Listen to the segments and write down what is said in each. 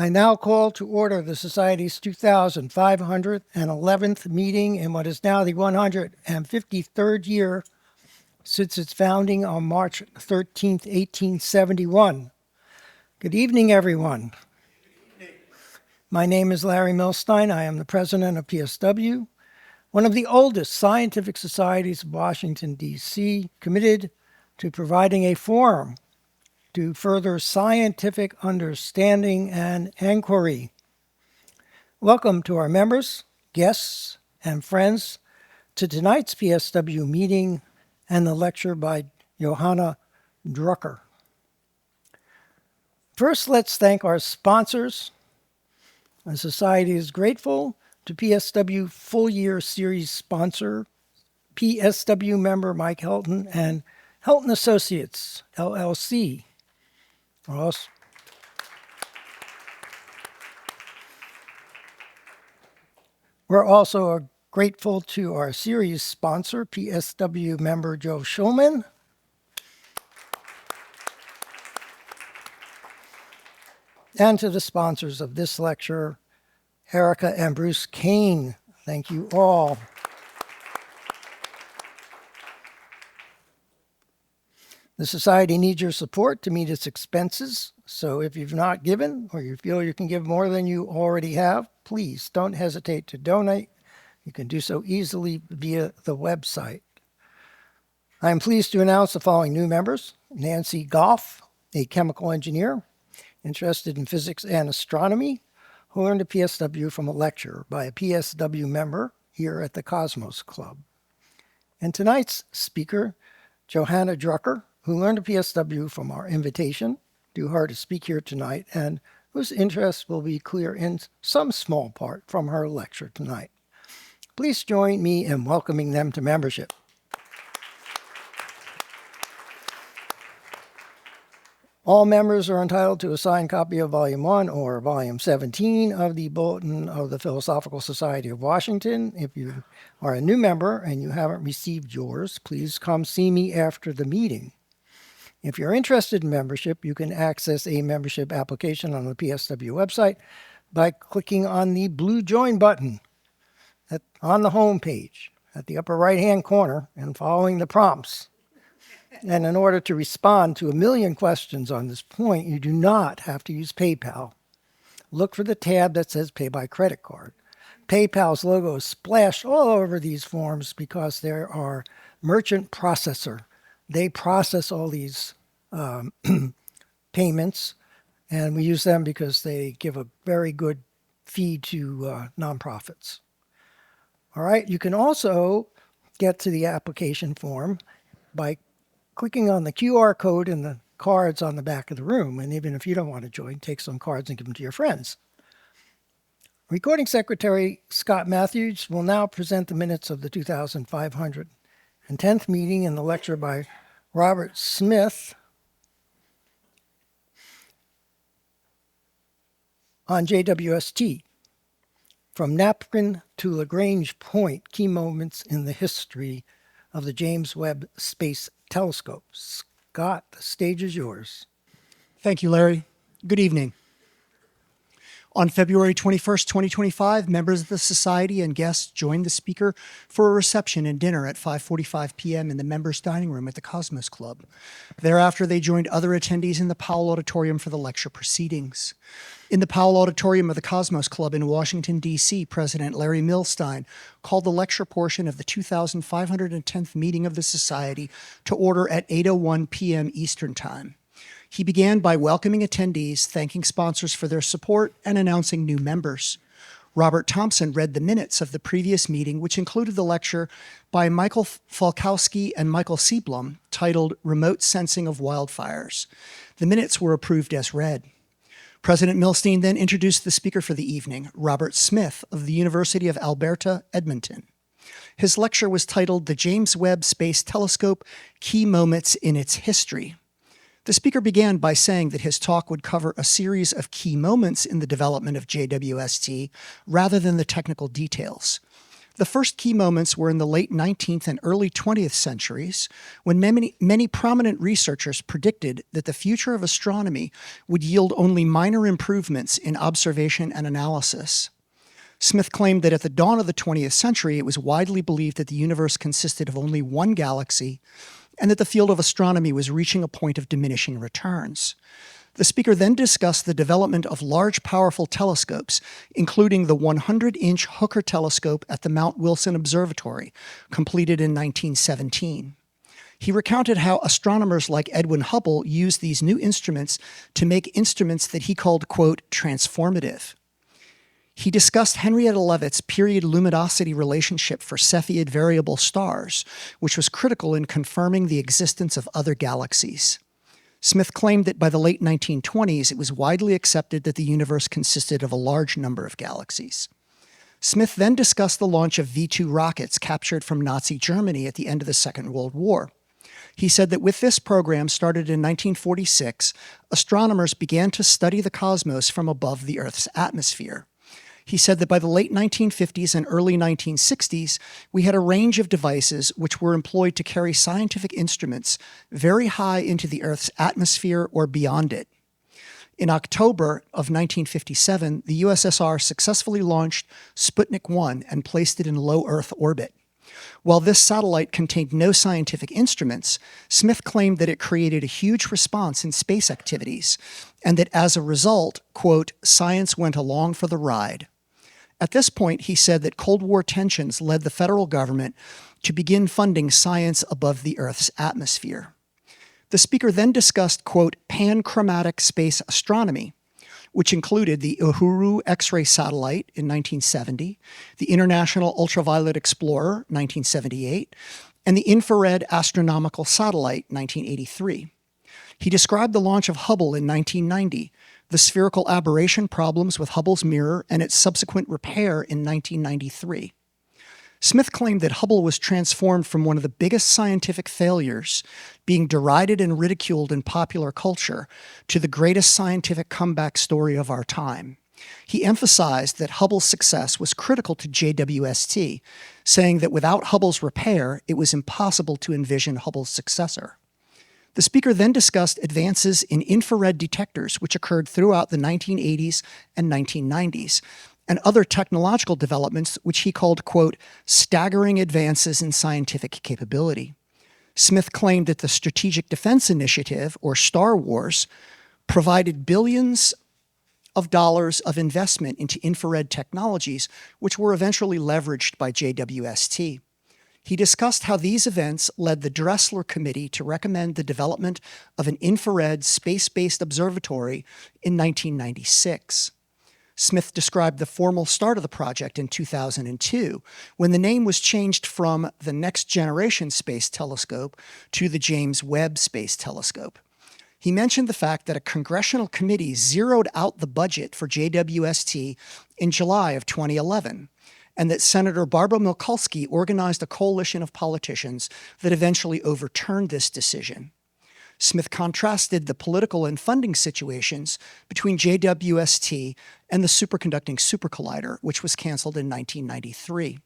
I now call to order the Society's 2511th meeting in what is now the 153rd year since its founding on March 13th, 1871. Good evening, everyone. My name is Larry Milstein. I am the president of PSW, one of the oldest scientific societies of Washington, D.C., committed to providing a forum to further scientific understanding and inquiry. Welcome to our members, guests, and friends to tonight's PSW meeting and the lecture by Johanna Drucker. First, let's thank our sponsors. The Society is grateful to PSW full-year series sponsor, PSW member Mike Helton and Helton Associates, LLC. We're also grateful to our series sponsor, PSW member Joe Schulman, and to the sponsors of this lecture, Erica and Bruce Kane. Thank you all. The Society needs your support to meet its expenses, so if you've not given or you feel you can give more than you already have, please don't hesitate to donate. You can do so easily via the website. I am pleased to announce the following new members: Nancy Goff, a chemical engineer interested in physics and astronomy, who learned a PSW from a lecture by a PSW member here at the Cosmos Club. And tonight's speaker, Johanna Drucker, who learned a PSW from our invitation to her to speak here tonight, and whose interest will be clear in some small part from her lecture tonight. Please join me in welcoming them to membership. All members are entitled to a signed copy of Volume 1 or Volume 17 of the Bulletin of the Philosophical Society of Washington. If you are a new member and you haven't received yours, please come see me after the meeting. If you're interested in membership, you can access a membership application on the PSW website by clicking on the blue Join button on the home page at the upper right-hand corner and following the prompts. And in order to respond to 1 million questions on this point, you do not have to use PayPal. Look for the tab that says Pay by Credit Card. PayPal's logo is splashed all over these forms because there are merchant processor. They process all these payments, and we use them because they give a very good fee to nonprofits. All right, you can also get to the application form by clicking on the QR code in the cards on the back of the room. And even if you don't want to join, take some cards and give them to your friends. Recording Secretary Scott Matthews will now present the minutes of the 2510th meeting and the lecture by Robert Smith on JWST, From Napkin to Lagrange Point, Key Moments in the History of the James Webb Space Telescope. Scott, the stage is yours. Thank you, Larry. Good evening. On February 21st, 2025, members of the Society and guests joined the speaker for a reception and dinner at 5:45 p.m. in the members' dining room at the Cosmos Club. Thereafter, they joined other attendees in the Powell Auditorium for the lecture proceedings. In the Powell Auditorium of the Cosmos Club in Washington, D.C., President Larry Milstein called the lecture portion of the 2510th meeting of the Society to order at 8:01 p.m. Eastern Time. He began by welcoming attendees, thanking sponsors for their support, and announcing new members. Robert Thompson read the minutes of the previous meeting, which included the lecture by Michael Falkowski and Michael Seablum, titled Remote Sensing of Wildfires. The minutes were approved as read. President Milstein then introduced the speaker for the evening, Robert Smith of the University of Alberta, Edmonton. His lecture was titled The James Webb Space Telescope, Key Moments in Its History. The speaker began by saying that his talk would cover a series of key moments in the development of JWST rather than the technical details. The first key moments were in the late 19th and early 20th centuries, when many prominent researchers predicted that the future of astronomy would yield only minor improvements in observation and analysis. Smith claimed that at the dawn of the 20th century, it was widely believed that the universe consisted of only one galaxy, and that the field of astronomy was reaching a point of diminishing returns. The speaker then discussed the development of large, powerful telescopes, including the 100-inch Hooker telescope at the Mount Wilson Observatory, completed in 1917. He recounted how astronomers like Edwin Hubble used these new instruments to make instruments that he called, quote, transformative. He discussed Henrietta Leavitt's period luminosity relationship for Cepheid variable stars, which was critical in confirming the existence of other galaxies. Smith claimed that by the late 1920s, it was widely accepted that the universe consisted of a large number of galaxies. Smith then discussed the launch of V-2 rockets captured from Nazi Germany at the end of the Second World War. He said that with this program, started in 1946, astronomers began to study the cosmos from above the Earth's atmosphere. He said that by the late 1950s and early 1960s, we had a range of devices which were employed to carry scientific instruments very high into the Earth's atmosphere or beyond it. In October of 1957, the USSR successfully launched Sputnik 1 and placed it in low Earth orbit. While this satellite contained no scientific instruments, Smith claimed that it created a huge response in space activities, and that as a result, quote, science went along for the ride. At this point, he said that Cold War tensions led the federal government to begin funding science above the Earth's atmosphere. The speaker then discussed, quote, panchromatic space astronomy, which included the Uhuru X-ray satellite in 1970, the International Ultraviolet Explorer, 1978, and the Infrared Astronomical Satellite, 1983. He described the launch of Hubble in 1990, the spherical aberration problems with Hubble's mirror, and its subsequent repair in 1993. Smith claimed that Hubble was transformed from one of the biggest scientific failures, being derided and ridiculed in popular culture, to the greatest scientific comeback story of our time. He emphasized that Hubble's success was critical to JWST, saying that without Hubble's repair, it was impossible to envision Hubble's successor. The speaker then discussed advances in infrared detectors, which occurred throughout the 1980s and 1990s, and other technological developments which he called, quote, staggering advances in scientific capability. Smith claimed that the Strategic Defense Initiative, or Star Wars, provided billions of dollars of investment into infrared technologies, which were eventually leveraged by JWST. He discussed how these events led the Dressler Committee to recommend the development of an infrared space-based observatory in 1996. Smith described the formal start of the project in 2002, when the name was changed from the Next Generation Space Telescope to the James Webb Space Telescope. He mentioned the fact that a congressional committee zeroed out the budget for JWST in July of 2011, and that Senator Barbara Mikulski organized a coalition of politicians that eventually overturned this decision. Smith contrasted the political and funding situations between JWST and the superconducting supercollider, which was canceled in 1993.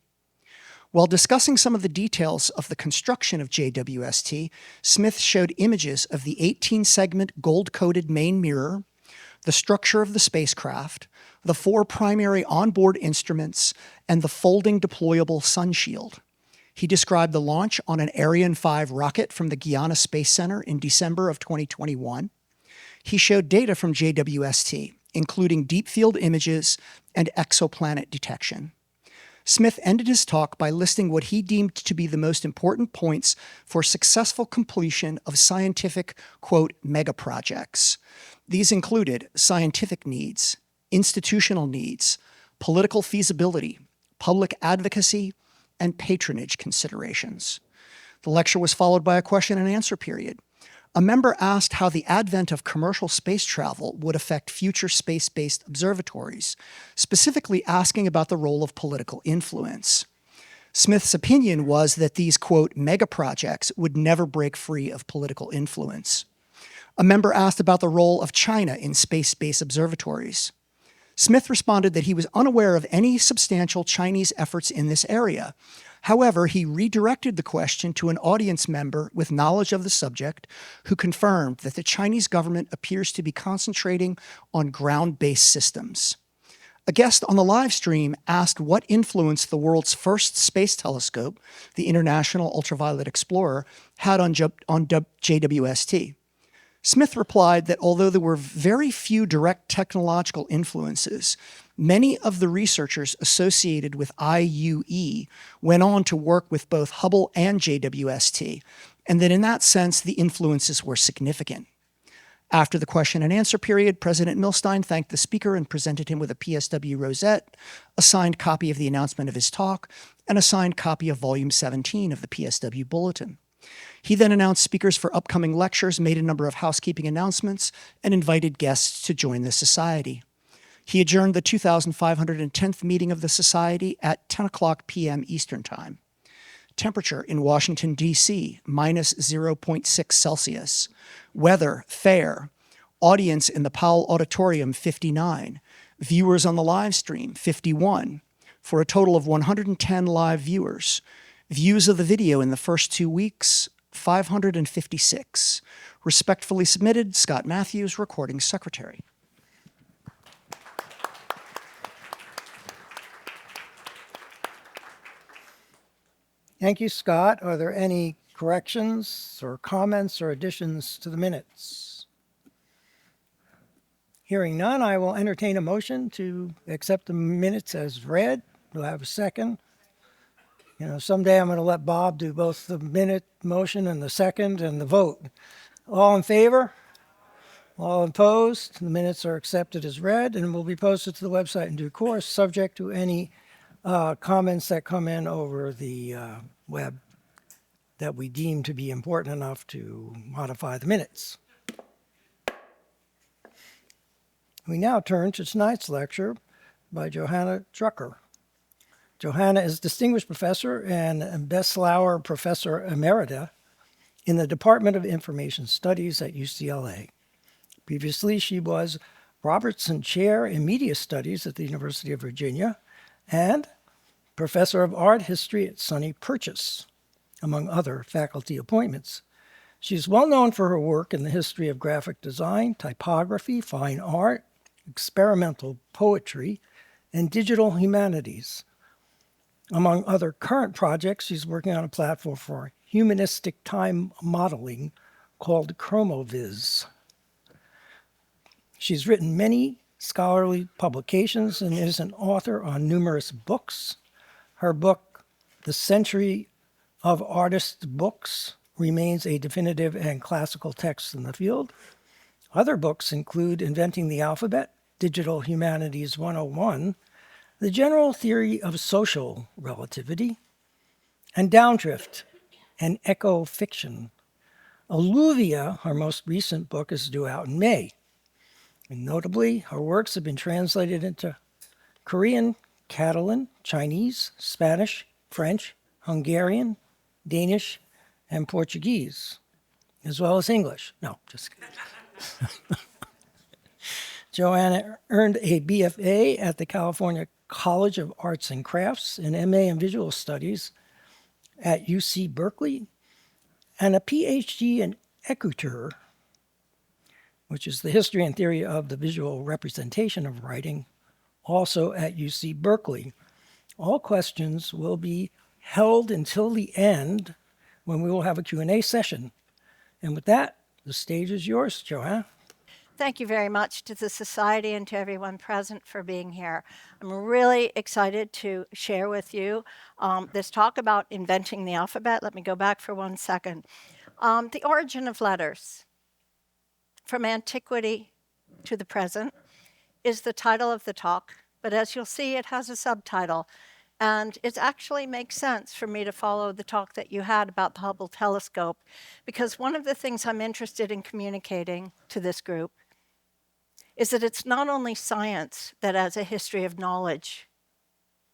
While discussing some of the details of the construction of JWST, Smith showed images of the 18-segment gold-coated main mirror, the structure of the spacecraft, the 4 primary onboard instruments, and the folding deployable sun shield. He described the launch on an Ariane 5 rocket from the Guyana Space Center in December of 2021. He showed data from JWST, including deep field images and exoplanet detection. Smith ended his talk by listing what he deemed to be the most important points for successful completion of scientific, quote, megaprojects. These included scientific needs, institutional needs, political feasibility, public advocacy, and patronage considerations. The lecture was followed by a question and answer period. A member asked how the advent of commercial space travel would affect future space-based observatories, specifically asking about the role of political influence. Smith's opinion was that these, quote, megaprojects would never break free of political influence. A member asked about the role of China in space-based observatories. Smith responded that he was unaware of any substantial Chinese efforts in this area. However, he redirected the question to an audience member with knowledge of the subject who confirmed that the Chinese government appears to be concentrating on ground-based systems. A guest on the live stream asked what influence the world's first space telescope, the International Ultraviolet Explorer, had on JWST. Smith replied that although there were very few direct technological influences, many of the researchers associated with IUE went on to work with both Hubble and JWST, and that in that sense, the influences were significant. After the question and answer period, President Milstein thanked the speaker and presented him with a PSW rosette, a signed copy of the announcement of his talk, and a signed copy of Volume 17 of the PSW Bulletin. He then announced speakers for upcoming lectures, made a number of housekeeping announcements, and invited guests to join the Society. He adjourned the 2,510th meeting of the Society at 10 o'clock p.m. Eastern Time. Temperature in Washington, D.C., minus 0.6 Celsius. Weather, fair. Audience in the Powell Auditorium, 59. Viewers on the live stream, 51, for a total of 110 live viewers. Views of the video in the first 2 weeks, 556. Respectfully submitted, Scott Matthews, Recording Secretary. Thank you, Scott. Are there any corrections or comments or additions to the minutes? Hearing none, I will entertain a motion to accept the minutes as read. Do I have a second? You know, someday I'm going to let Bob do both the minute motion and the second and the vote. All in favor? All opposed? The minutes are accepted as read and will be posted to the website in due course, subject to any comments that come in over the web that we deem to be important enough to modify the minutes. We now turn to tonight's lecture by Johanna Drucker. Johanna is Distinguished Professor and Besslauer Professor Emerita in the Department of Information Studies at UCLA. Previously, she was Robertson Chair in Media Studies at the University of Virginia and Professor of Art History at SUNY Purchase, among other faculty appointments. She is well known for her work in the history of graphic design, typography, fine art, experimental poetry, and digital humanities. Among other current projects, she's working on a platform for humanistic time modeling called ChromoViz. She's written many scholarly publications and is an author on numerous books. Her book, The Century of Artists' Books, remains a definitive and classical text in the field. Other books include Inventing the Alphabet, Digital Humanities 101, The General Theory of Social Relativity, and Downdrift, and Echo Fiction. Alluvia, her most recent book, is due out in May. And notably, her works have been translated into Korean, Catalan, Chinese, Spanish, French, Hungarian, Danish, and Portuguese, as well as English. No, just kidding. Johanna earned a BFA at the California College of Arts and Crafts, an MA in Visual Studies at UC Berkeley, and a PhD in écriture, which is the history and theory of the visual representation of writing, also at UC Berkeley. All questions will be held until the end when we will have a Q&A session. And with that, the stage is yours, Johanna. Thank you very much to the Society and to everyone present for being here. I'm really excited to share with you this talk about inventing the alphabet. Let me go back for 1 second. The origin of letters, from antiquity to the present, is the title of the talk. But as you'll see, it has a subtitle. And it actually makes sense for me to follow the talk that you had about the Hubble telescope, because one of the things I'm interested in communicating to this group is that it's not only science that has a history of knowledge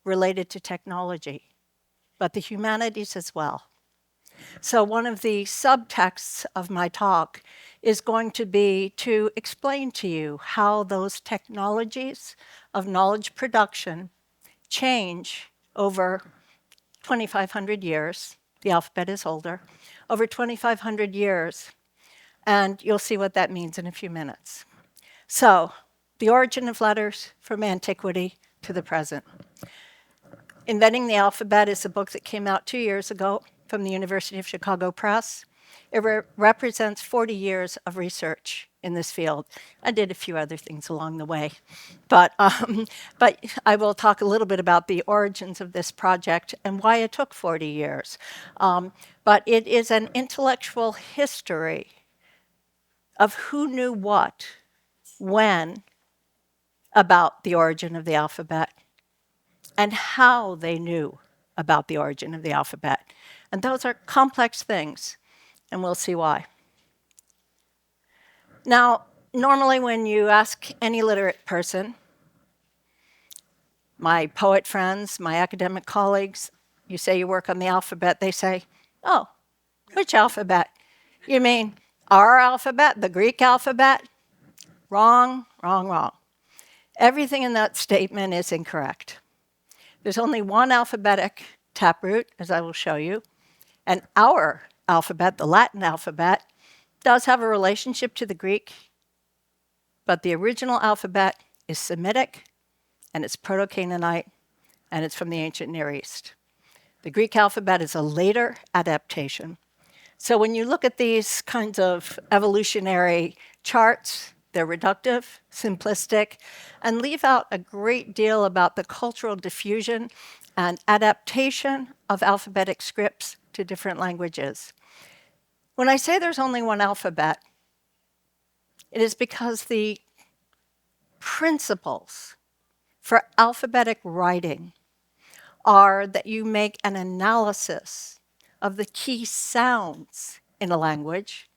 related to technology, but the humanities as well. So one of the subtexts of my talk is going to be to explain to you how those technologies of knowledge production change over 2,500 years. The alphabet is older. Over 2,500 years. And you'll see what that means in a few minutes. So, the origin of letters from antiquity to the present. Inventing the Alphabet is a book that came out 2 years ago from the University of Chicago Press. It represents 40 years of research in this field. I did a few other things along the way. But I will talk a little bit about the origins of this project and why it took 40 years. But it is an intellectual history of who knew what, when, about the origin of the alphabet, and how they knew about the origin of the alphabet. And those are complex things, and we'll see why. Now, normally when you ask any literate person, my poet friends, my academic colleagues, you say you work on the alphabet, they say, oh, which alphabet? You mean our alphabet, the Greek alphabet? Wrong, wrong, wrong. Everything in that statement is incorrect. There's only one alphabetic taproot, as I will show you, and our alphabet, the Latin alphabet, does have a relationship to the Greek, but the original alphabet is Semitic, and it's Proto-Canaanite, and it's from the ancient Near East. The Greek alphabet is a later adaptation. So when you look at these kinds of evolutionary charts, they're reductive, simplistic, and leave out a great deal about the cultural diffusion and adaptation of alphabetic scripts to different languages. When I say there's only one alphabet, it is because the principles for alphabetic writing are that you make an analysis of the key sounds in a language,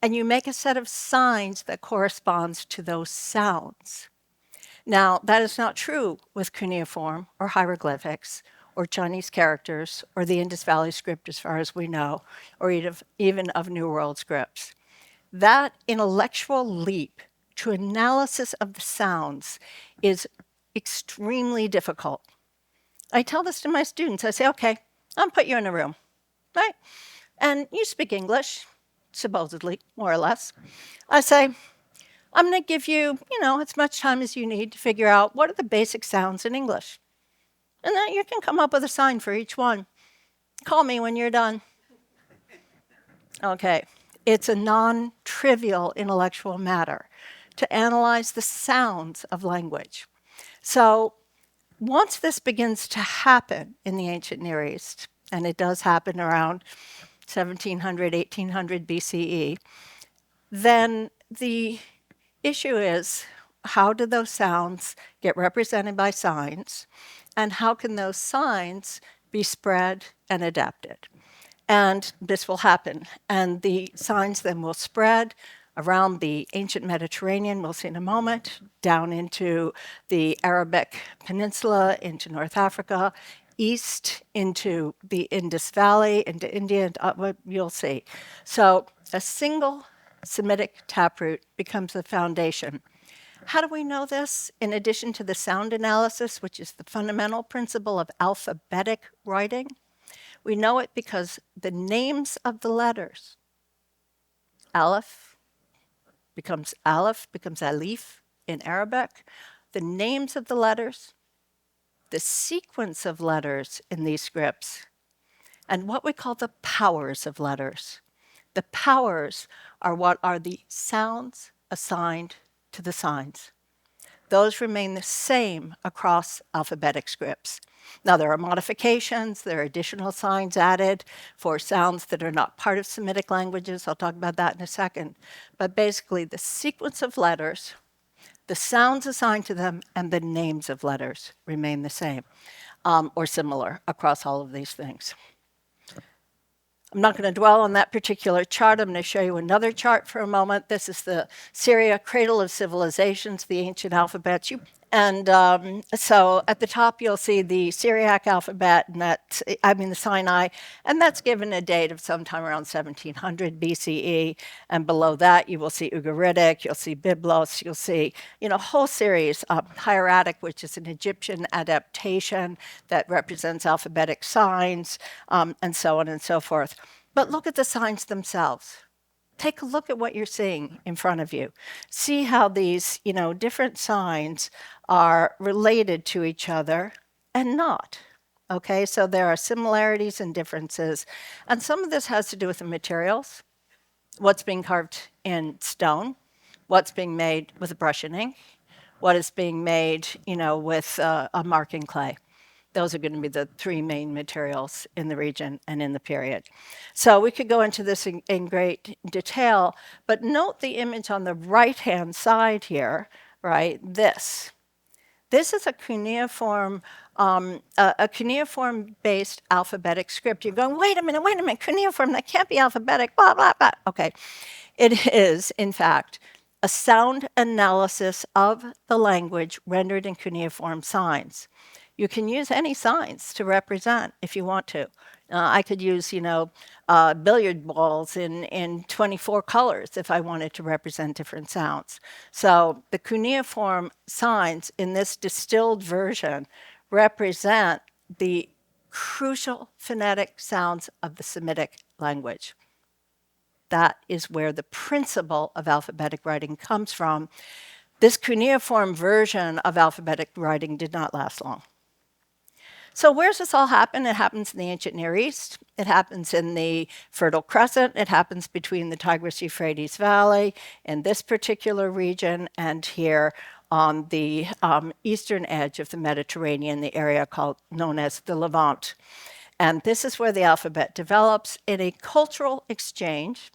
and you make a set of signs that corresponds to those sounds. Now, that is not true with cuneiform or hieroglyphics or Chinese characters or the Indus Valley script as far as we know, or even of New World scripts. That intellectual leap to analysis of the sounds is extremely difficult. I tell this to my students. I say, okay, I'll put you in a room, right? And you speak English, supposedly, more or less. I say, I'm going to give you, as much time as you need to figure out what are the basic sounds in English. And then you can come up with a sign for each one. Call me when you're done. Okay, it's a non-trivial intellectual matter to analyze the sounds of language. So once this begins to happen in the ancient Near East, and it does happen around 1700, 1800 BCE, then the issue is, how do those sounds get represented by signs, and how can those signs be spread and adapted? And this will happen, and the signs then will spread around the ancient Mediterranean, we'll see in a moment, down into the Arabic Peninsula, into North Africa, east into the Indus Valley, into India, and you'll see. So a single Semitic taproot becomes the foundation. How do we know this? In addition to the sound analysis, which is the fundamental principle of alphabetic writing, we know it because the names of the letters, Aleph becomes Alif in Arabic. The names of the letters, the sequence of letters in these scripts, and what we call the powers of letters. The powers are what are the sounds assigned to the signs. Those remain the same across alphabetic scripts. Now, there are modifications, there are additional signs added for sounds that are not part of Semitic languages. I'll talk about that in a second. But basically, the sequence of letters, the sounds assigned to them, and the names of letters remain the same or similar across all of these things. I'm not going to dwell on that particular chart. I'm going to show you another chart for a moment. This is the Syria, cradle of civilizations, the ancient alphabets. And so at the top, you'll see the Syriac alphabet, and the Sinai, and that's given a date of sometime around 1700 BCE. And below that, you will see Ugaritic, you'll see Byblos, you'll see, a whole series. Hieratic, which is an Egyptian adaptation that represents alphabetic signs, and so on and so forth. But look at the signs themselves. Take a look at what you're seeing in front of you. See how these, different signs are related to each other and not. Okay, so there are similarities and differences. And some of this has to do with the materials, what's being carved in stone, what's being made with a brush and ink, what is being made, with a marking clay. Those are going to be the three main materials in the region and in the period. So we could go into this in great detail, but note the image on the right-hand side here, right? This is a cuneiform, cuneiform-based alphabetic script. You're going, wait a minute, cuneiform, that can't be alphabetic, blah, blah, blah. Okay, it is, in fact, a sound analysis of the language rendered in cuneiform signs. You can use any signs to represent if you want to. I could use, billiard balls in 24 colors if I wanted to represent different sounds. So the cuneiform signs in this distilled version represent the crucial phonetic sounds of the Semitic language. That is where the principle of alphabetic writing comes from. This cuneiform version of alphabetic writing did not last long. So where's this all happen? It happens in the ancient Near East. It happens in the Fertile Crescent. It happens between the Tigris-Euphrates Valley in this particular region and here on the eastern edge of the Mediterranean, the area known as the Levant. And this is where the alphabet develops in a cultural exchange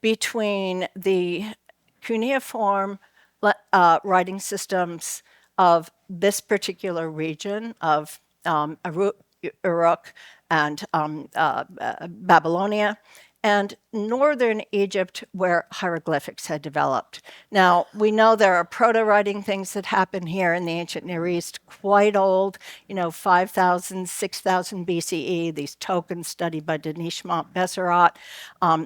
between the cuneiform writing systems of this particular region of Uruk and Babylonia, and northern Egypt, where hieroglyphics had developed. Now, we know there are proto-writing things that happen here in the ancient Near East, quite old, 5,000, 6,000 BCE, these tokens studied by Danish Montbesserat.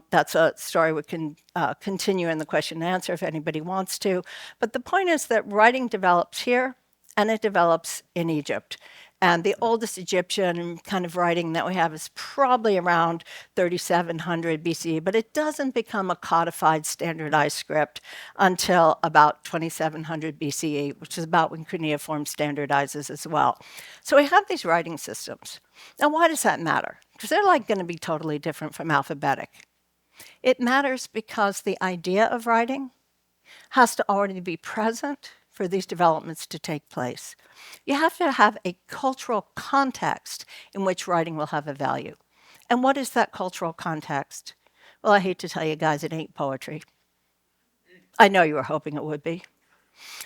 That's a story we can continue in the question and answer if anybody wants to. But the point is that writing develops here, and it develops in Egypt. And the oldest Egyptian kind of writing that we have is probably around 3700 BCE, but it doesn't become a codified standardized script until about 2700 BCE, which is about when cuneiform standardizes as well. So we have these writing systems. Now, why does that matter? Because they're going to be totally different from alphabetic. It matters because the idea of writing has to already be present for these developments to take place. You have to have a cultural context in which writing will have a value. And what is that cultural context? Well, I hate to tell you guys, it ain't poetry. I know you were hoping it would be.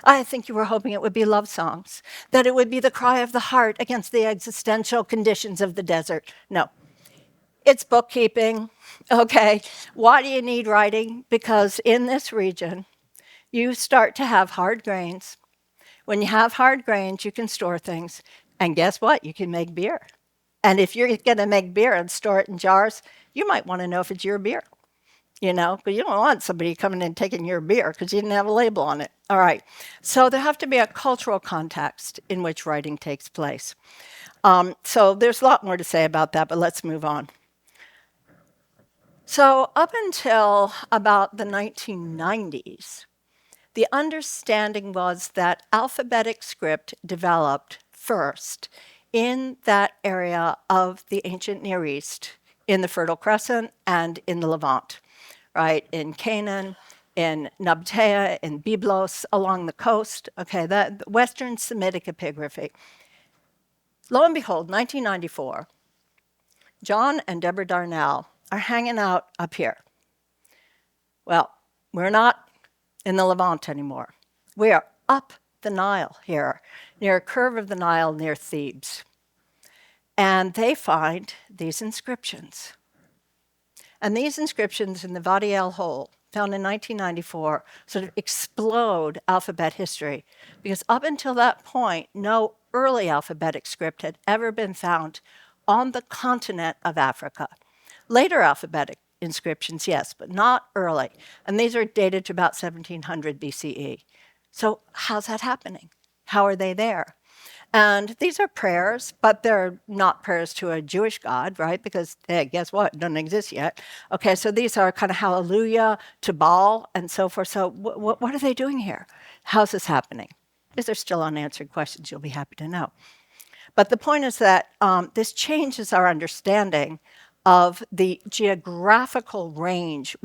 I think you were hoping it would be love songs, that it would be the cry of the heart against the existential conditions of the desert. No. It's bookkeeping, okay? Why do you need writing? Because in this region, you start to have hard grains. When you have hard grains, you can store things. And guess what? You can make beer. And if you're going to make beer and store it in jars, you might want to know if it's your beer, because you don't want somebody coming and taking your beer because you didn't have a label on it. All right. So there have to be a cultural context in which writing takes place. So there's a lot more to say about that, but let's move on. So up until about the 1990s, the understanding was that alphabetic script developed first in that area of the ancient Near East, in the Fertile Crescent and in the Levant, right? In Canaan, in Nabatea, in Byblos, along the coast, okay, that Western Semitic epigraphy. Lo and behold, 1994, John and Deborah Darnell are hanging out up here. Well, we're not in the Levant anymore. We are up the Nile here, near a curve of the Nile near Thebes. And they find these inscriptions. And these inscriptions in the Wadi el-Hol, found in 1994, sort of explode alphabet history, because up until that point, no early alphabetic script had ever been found on the continent of Africa. Later alphabetic inscriptions, yes, but not early. And these are dated to about 1700 BCE. So how's that happening? How are they there? And these are prayers, but they're not prayers to a Jewish God, right? Because, hey, guess what? It doesn't exist yet. Okay, so these are kind of hallelujah to Baal and so forth. So what are they doing here? How's this happening? These are still unanswered questions. You'll be happy to know. But the point is that this changes our understanding of the geographical range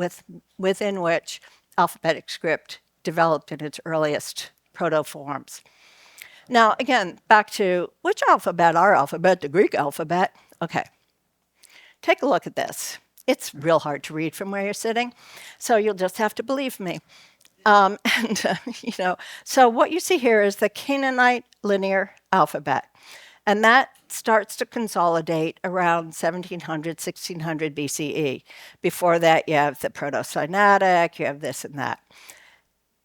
within which alphabetic script developed in its earliest proto-forms. Now, again, back to which alphabet? Our alphabet, the Greek alphabet. Okay, take a look at this. It's real hard to read from where you're sitting, so you'll just have to believe me. So what you see here is the Canaanite linear alphabet, and that starts to consolidate around 1700, 1600 BCE. Before that, you have the Proto-Canaanite, you have this and that.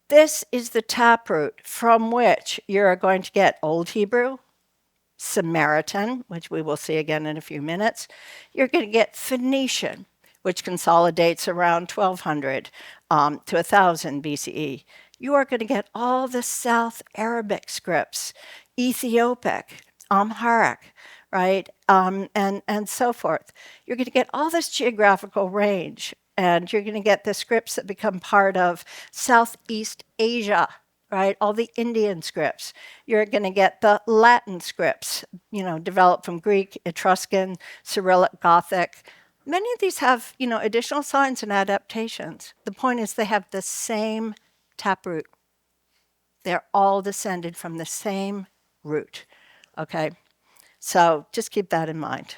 This is the taproot from which you're going to get Old Hebrew, Samaritan, which we will see again in a few minutes. You're going to get Phoenician, which consolidates around 1200 to 1000 BCE. You are going to get all the South Arabic scripts, Ethiopic, Amharic, right, and so forth. You're going to get all this geographical range, and you're going to get the scripts that become part of Southeast Asia, right? All the Indian scripts. You're going to get the Latin scripts, developed from Greek, Etruscan, Cyrillic, Gothic. Many of these have, additional signs and adaptations. The point is they have the same taproot. They're all descended from the same root, okay? So just keep that in mind.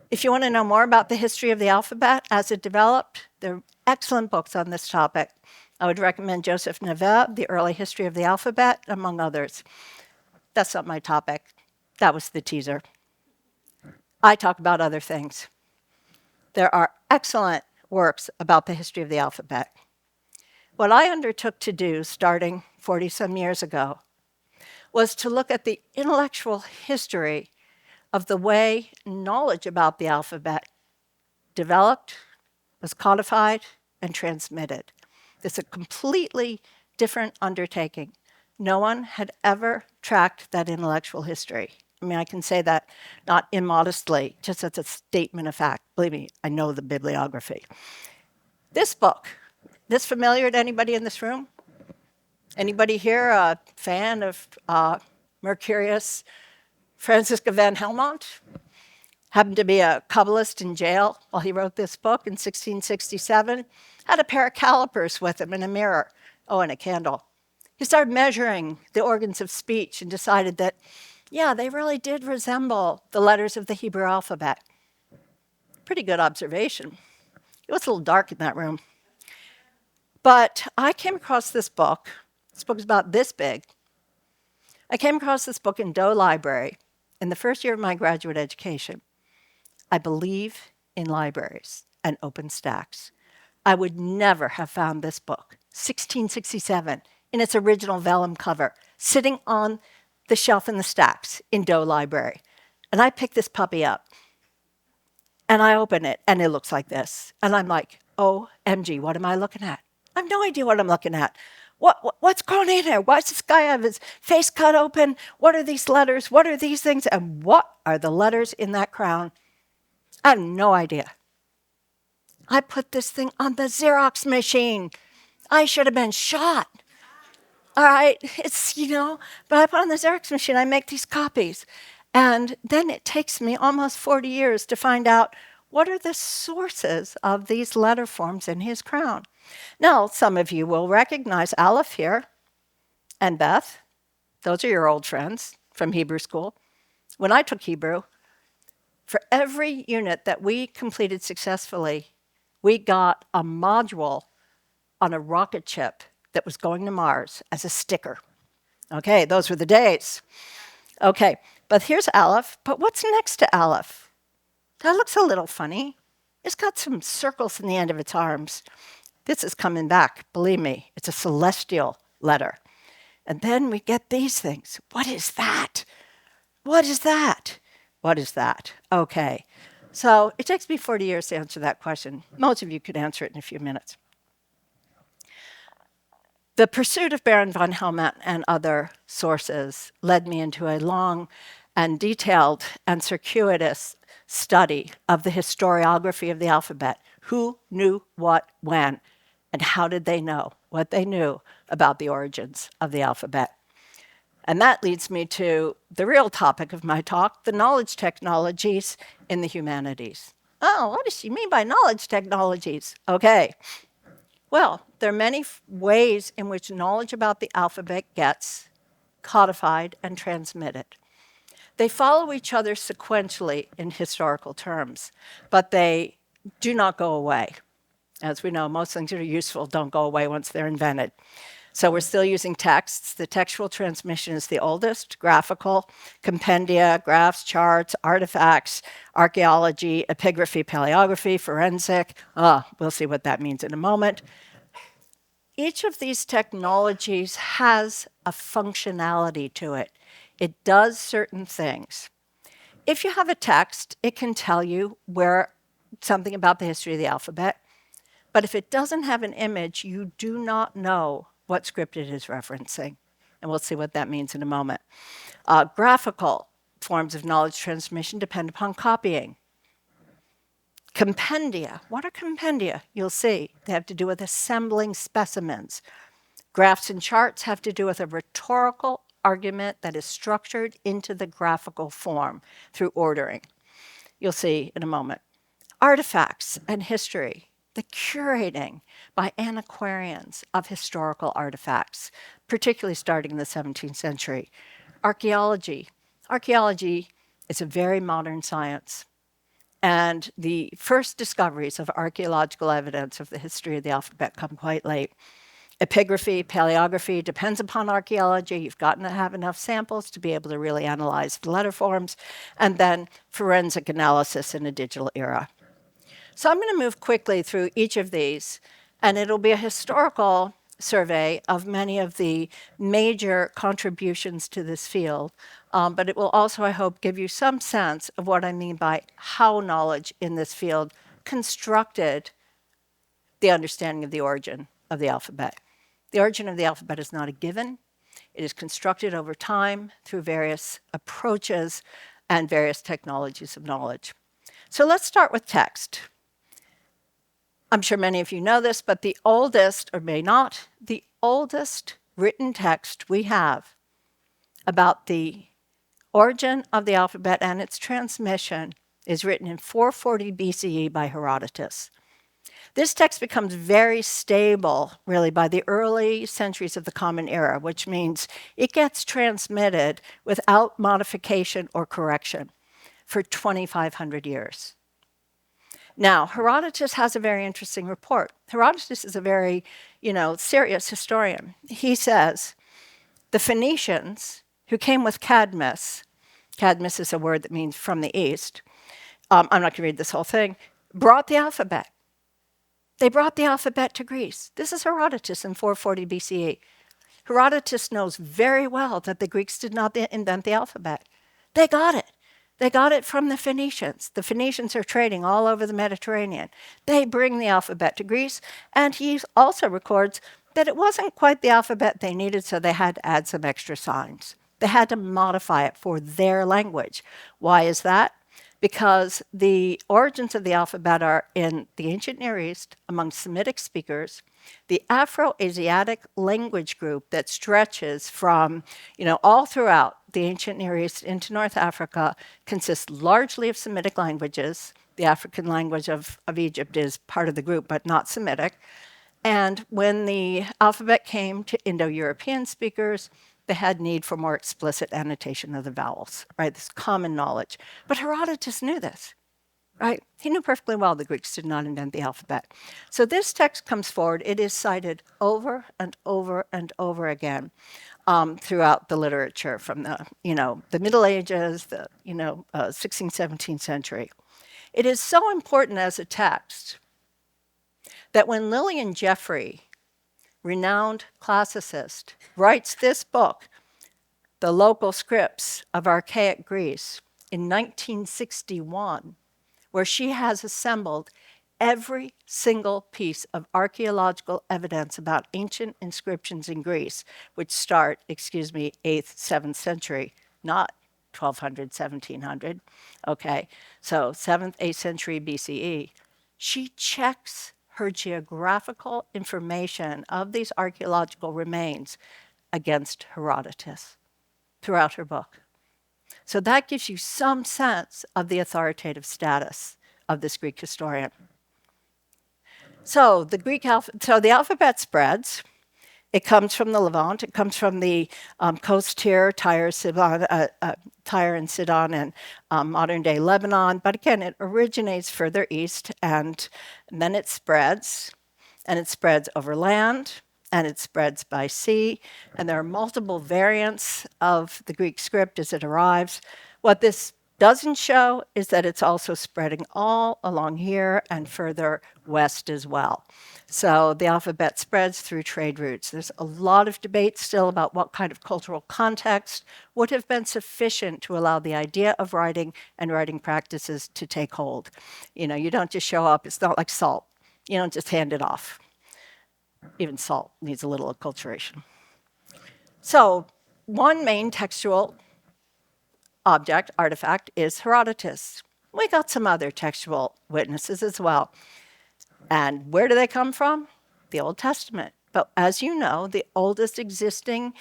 If you want to know more about the history of the alphabet as it developed, there are excellent books on this topic. I would recommend Joseph Neves, The Early History of the Alphabet, among others. That's not my topic. That was the teaser. I talk about other things. There are excellent works about the history of the alphabet. What I undertook to do, starting 40-some years ago, was to look at the intellectual history of the way knowledge about the alphabet developed, was codified, and transmitted. It's a completely different undertaking. No one had ever tracked that intellectual history. I mean, I can say that not immodestly, just as a statement of fact. Believe me, I know the bibliography. This book, this familiar to anybody in this room? Anybody here a fan of Mercurius Francisca van Helmont? Happened to be a Kabbalist in jail while he wrote this book in 1667. Had a pair of calipers with him and a mirror. Oh, and a candle. He started measuring the organs of speech and decided that, yeah, they really did resemble the letters of the Hebrew alphabet. Pretty good observation. It was a little dark in that room. But I came across this book. This book is about this big. I came across this book in Doe Library in the first year of my graduate education. I believe in libraries and open stacks. I would never have found this book, 1667, in its original vellum cover, sitting on the shelf in the stacks in Doe Library. And I picked this puppy up, and I open it, and it looks like this. And I'm like, OMG, what am I looking at? I have no idea what I'm looking at. What's going on here? Why does this guy have his face cut open? What are these letters? What are these things? And what are the letters in that crown? I have no idea. I put this thing on the Xerox machine. I should have been shot. All right, it's, but I put on the Xerox machine, I make these copies. And then it takes me almost 40 years to find out what are the sources of these letter forms in his crown. Now, some of you will recognize Aleph here and Beth. Those are your old friends from Hebrew school. When I took Hebrew, for every unit that we completed successfully, we got a module on a rocket ship that was going to Mars as a sticker. Okay, those were the days. Okay, but here's Aleph. But what's next to Aleph? That looks a little funny. It's got some circles in the end of its arms. This is coming back, believe me, it's a celestial letter. And then we get these things. What is that? What is that? What is that? Okay. So it takes me 40 years to answer that question. Most of you could answer it in a few minutes. The pursuit of Baron von Helmont and other sources led me into a long and detailed and circuitous study of the historiography of the alphabet. Who knew what when, and how did they know what they knew about the origins of the alphabet? And that leads me to the real topic of my talk, the knowledge technologies in the humanities. Oh, what does she mean by knowledge technologies? Okay. Well, there are many ways in which knowledge about the alphabet gets codified and transmitted. They follow each other sequentially in historical terms, but they do not go away. As we know, most things that are useful don't go away once they're invented. So we're still using texts. The textual transmission is the oldest, graphical, compendia, graphs, charts, artifacts, archaeology, epigraphy, paleography, forensic. We'll see what that means in a moment. Each of these technologies has a functionality to it. It does certain things. If you have a text, it can tell you something about the history of the alphabet. But if it doesn't have an image, you do not know what script it is referencing. And we'll see what that means in a moment. Graphical forms of knowledge transmission depend upon copying. Compendia. What are compendia? You'll see. They have to do with assembling specimens. Graphs and charts have to do with a rhetorical argument that is structured into the graphical form through ordering. You'll see in a moment. Artifacts and history. The curating by antiquarians of historical artifacts, particularly starting in the 17th century. Archaeology. Archaeology is a very modern science. And the first discoveries of archaeological evidence of the history of the alphabet come quite late. Epigraphy, paleography depends upon archaeology. You've got to have enough samples to be able to really analyze the letter forms. And then forensic analysis in a digital era. So I'm going to move quickly through each of these, and it'll be a historical survey of many of the major contributions to this field, but it will also, I hope, give you some sense of what I mean by how knowledge in this field constructed the understanding of the origin of the alphabet. The origin of the alphabet is not a given. It is constructed over time through various approaches and various technologies of knowledge. So let's start with text. I'm sure many of you know this, but the oldest, or may not, the oldest written text we have about the origin of the alphabet and its transmission is written in 440 BCE by Herodotus. This text becomes very stable, really, by the early centuries of the Common Era, which means it gets transmitted without modification or correction for 2,500 years. Now, Herodotus has a very interesting report. Herodotus is a very, serious historian. He says, the Phoenicians, who came with Cadmus is a word that means from the east, I'm not going to read this whole thing, brought the alphabet. They brought the alphabet to Greece. This is Herodotus in 440 BCE. Herodotus knows very well that the Greeks did not invent the alphabet. They got it. They got it from the Phoenicians. The Phoenicians are trading all over the Mediterranean. They bring the alphabet to Greece, and he also records that it wasn't quite the alphabet they needed, so they had to add some extra signs. They had to modify it for their language. Why is that? Because the origins of the alphabet are in the ancient Near East among Semitic speakers, the Afro-Asiatic language group that stretches from, all throughout the ancient Near East into North Africa consists largely of Semitic languages. The African language of Egypt is part of the group, but not Semitic. And when the alphabet came to Indo-European speakers, they had need for more explicit annotation of the vowels, right? This common knowledge. But Herodotus knew this, right? He knew perfectly well the Greeks did not invent the alphabet. So this text comes forward. It is cited over and over and over again throughout the literature from the Middle Ages, the 16th, 17th century. It is so important as a text that when Lillian Jeffrey, renowned classicist, writes this book, The Local Scripts of Archaic Greece, in 1961, where she has assembled every single piece of archaeological evidence about ancient inscriptions in Greece, which start, 8th, 7th century, not 1200, 1700, okay? So 7th, 8th century BCE. She checks her geographical information of these archaeological remains against Herodotus throughout her book. So that gives you some sense of the authoritative status of this Greek historian. So the alphabet spreads. It comes from the Levant. It comes from the coast here, Tyre, Tyre and Sidon, and modern-day Lebanon. But again, it originates further east, and then it spreads. And it spreads over land, and it spreads by sea. And there are multiple variants of the Greek script as it arrives. What this doesn't show is that it's also spreading all along here and further west as well. So the alphabet spreads through trade routes. There's a lot of debate still about what kind of cultural context would have been sufficient to allow the idea of writing and writing practices to take hold. You know, you don't just show up. It's not like salt. You don't just hand it off. Even salt needs a little acculturation. So one main textual artifact is Herodotus. We got some other textual witnesses as well. And where do they come from? The Old Testament. But as you know, the oldest existing,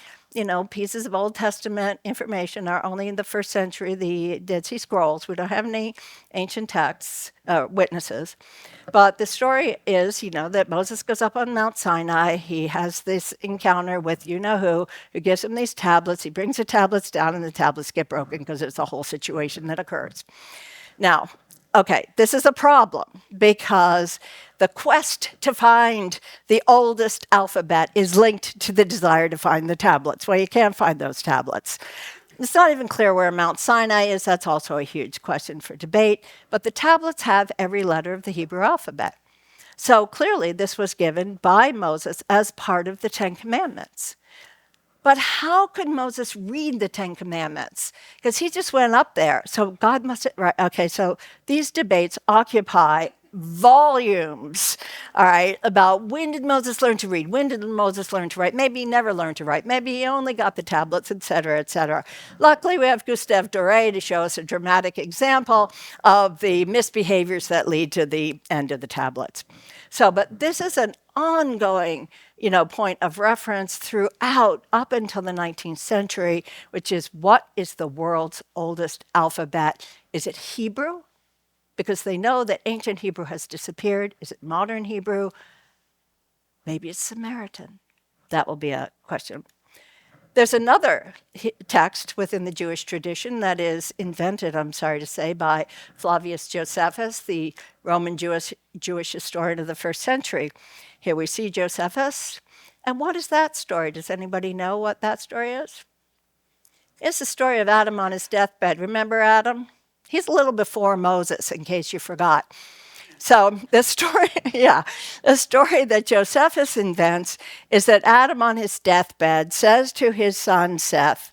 pieces of Old Testament information are only in the 1st century, the Dead Sea Scrolls. We don't have any ancient texts, witnesses. But the story is, that Moses goes up on Mount Sinai. He has this encounter with you-know-who gives him these tablets. He brings the tablets down, and the tablets get broken because it's a whole situation that occurs. Now, okay, this is a problem because the quest to find the oldest alphabet is linked to the desire to find the tablets. Well, you can't find those tablets. It's not even clear where Mount Sinai is. That's also a huge question for debate. But the tablets have every letter of the Hebrew alphabet. So clearly this was given by Moses as part of the Ten Commandments. But how could Moses read the Ten Commandments? Because he just went up there. So God must have, right, okay, so these debates occupy volumes, all right, about when did Moses learn to read? When did Moses learn to write? Maybe he never learned to write. Maybe he only got the tablets, et cetera, et cetera. Luckily, we have Gustave Doré to show us a dramatic example of the misbehaviors that lead to the end of the tablets. So, but this is an ongoing, point of reference throughout up until the 19th century, which is what is the world's oldest alphabet? Is it Hebrew? Because they know that ancient Hebrew has disappeared. Is it modern Hebrew? Maybe it's Samaritan. That will be a question. There's another text within the Jewish tradition that is invented, I'm sorry to say, by Flavius Josephus, the Roman Jewish historian of the 1st century. Here we see Josephus. And what is that story? Does anybody know what that story is? It's the story of Adam on his deathbed. Remember Adam? He's a little before Moses, in case you forgot. So the story, the story that Josephus invents is that Adam on his deathbed says to his son Seth,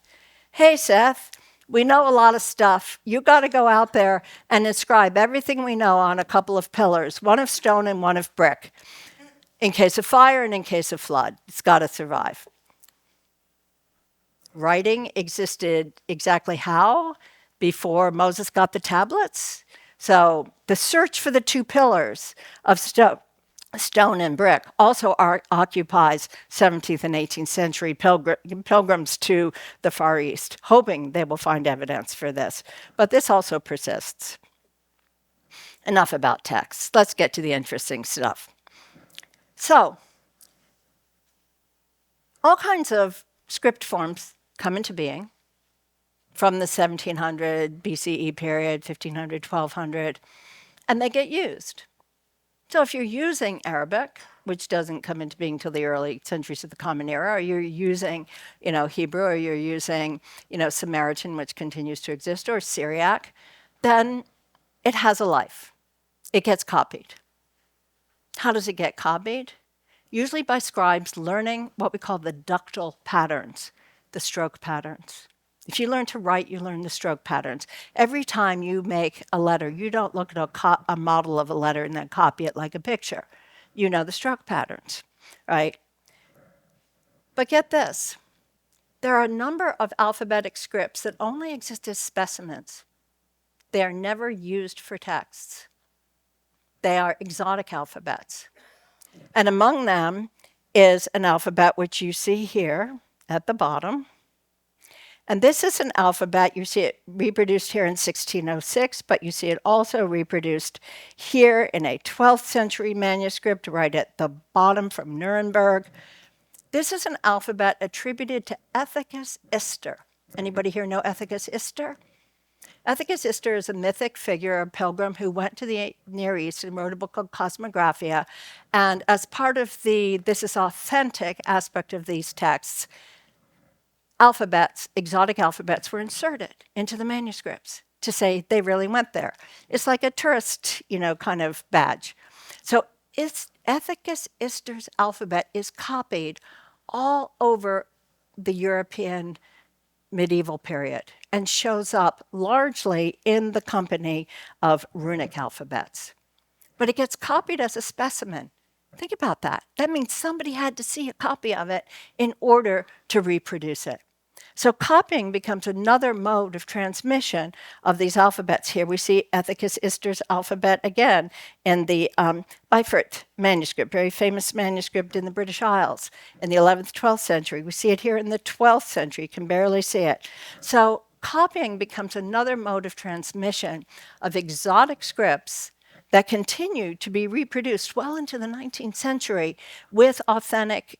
"Hey Seth, we know a lot of stuff. You got to go out there and inscribe everything we know on a couple of pillars, one of stone and one of brick, in case of fire and in case of flood. It's got to survive." Writing existed exactly how? Before Moses got the tablets. So the search for the two pillars of stone and brick also occupies 17th and 18th century pilgrims to the Far East, hoping they will find evidence for this. But this also persists. Enough about texts. Let's get to the interesting stuff. So, all kinds of script forms come into being from the 1700 BCE period, 1500, 1200, and they get used. So if you're using Arabic, which doesn't come into being till the early centuries of the Common Era, or you're using, Hebrew, or you're using, Samaritan, which continues to exist, or Syriac, then it has a life. It gets copied. How does it get copied? Usually by scribes learning what we call the ductal patterns, the stroke patterns. If you learn to write, you learn the stroke patterns. Every time you make a letter, you don't look at a model of a letter and then copy it like a picture. You know the stroke patterns, right? But get this. There are a number of alphabetic scripts that only exist as specimens. They are never used for texts. They are exotic alphabets. And among them is an alphabet which you see here at the bottom. And this is an alphabet, you see it reproduced here in 1606, but you see it also reproduced here in a 12th century manuscript right at the bottom from Nuremberg. This is an alphabet attributed to Ethicus Ister. Anybody here know Ethicus Ister? Ethicus Ister is a mythic figure, a pilgrim who went to the Near East and wrote a book called Cosmographia. And as part of the this is authentic aspect of these texts, alphabets, exotic alphabets, were inserted into the manuscripts to say they really went there. It's like a tourist, kind of badge. So Ethicus Ister's alphabet is copied all over the European medieval period and shows up largely in the company of runic alphabets. But it gets copied as a specimen. Think about that. That means somebody had to see a copy of it in order to reproduce it. So copying becomes another mode of transmission of these alphabets. Here we see Ethicus Ister's alphabet again in the Beaufort manuscript, very famous manuscript in the British Isles in the 11th, 12th century. We see it here in the 12th century. You can barely see it. So copying becomes another mode of transmission of exotic scripts that continue to be reproduced well into the 19th century with authentic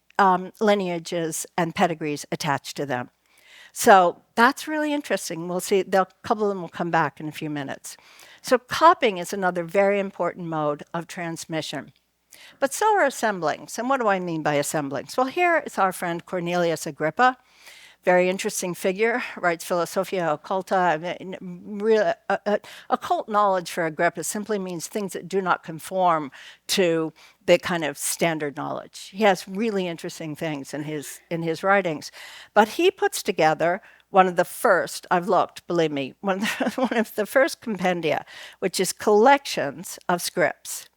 lineages and pedigrees attached to them. So that's really interesting. We'll see, a couple of them will come back in a few minutes. So copying is another very important mode of transmission. But so are assemblings. And what do I mean by assemblings? Well, here is our friend Cornelius Agrippa. Very interesting figure, writes Philosophia Occulta. Really, occult knowledge for Agrippa simply means things that do not conform to the kind of standard knowledge. He has really interesting things in his writings. But he puts together one of the first, I've looked, believe me, one of the first compendia, which is collections of scripts.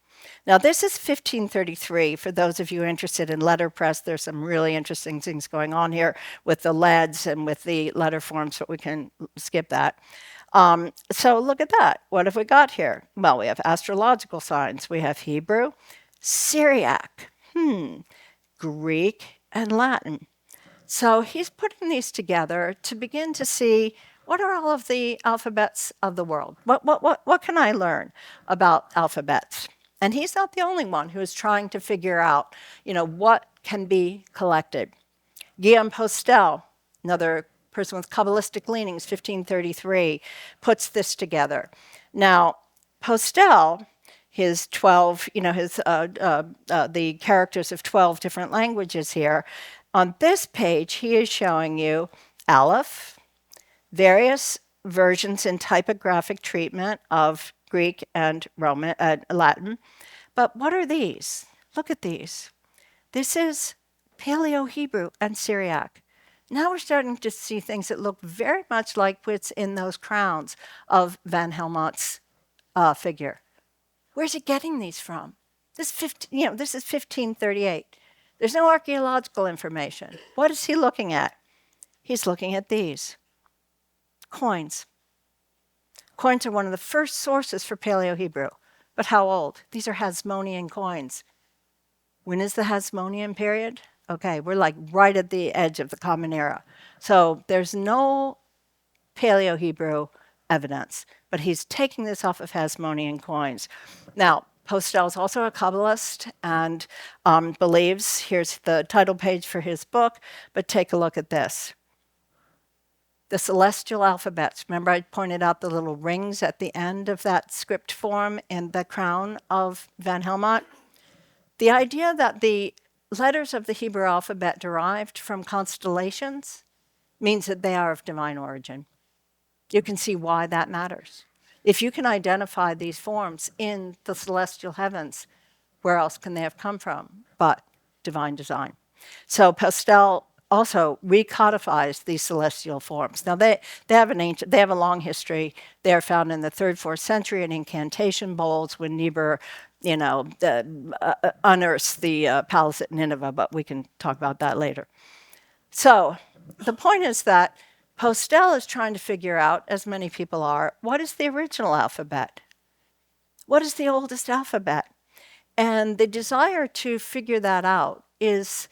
Now, this is 1533. For those of you interested in letterpress, there's some really interesting things going on here with the leads and with the letter forms, but we can skip that. So look at that. What have we got here? Well, we have astrological signs. We have Hebrew, Syriac, Greek, and Latin. So he's putting these together to begin to see what are all of the alphabets of the world? What can I learn about alphabets? And he's not the only one who is trying to figure out, what can be collected. Guillaume Postel, another person with Kabbalistic leanings, 1533, puts this together. Now, Postel, his 12, the characters of 12 different languages here, on this page, he is showing you Aleph, various versions in typographic treatment of Greek and Roman, Latin. But what are these? Look at these. This is Paleo-Hebrew and Syriac. Now we're starting to see things that look very much like what's in those crowns of Van Helmont's figure. Where's he getting these from? This is 1538. There's no archaeological information. What is he looking at? He's looking at these coins. Coins are one of the first sources for Paleo-Hebrew. But how old? These are Hasmonean coins. When is the Hasmonean period? Okay, we're like right at the edge of the Common Era. So there's no Paleo-Hebrew evidence, but he's taking this off of Hasmonean coins. Now, Postel is also a Kabbalist and believes, here's the title page for his book, but take a look at this. The celestial alphabets. Remember I pointed out the little rings at the end of that script form in the crown of Van Helmont? The idea that the letters of the Hebrew alphabet derived from constellations means that they are of divine origin. You can see why that matters. If you can identify these forms in the celestial heavens, where else can they have come from but divine design? So Pastel also recodifies these celestial forms. Now they have a long history. They are found in the 3rd, 4th century in incantation bowls when Niebuhr, unearths the palace at Nineveh, but we can talk about that later. So the point is that Postel is trying to figure out, as many people are, what is the original alphabet? What is the oldest alphabet? And the desire to figure that out is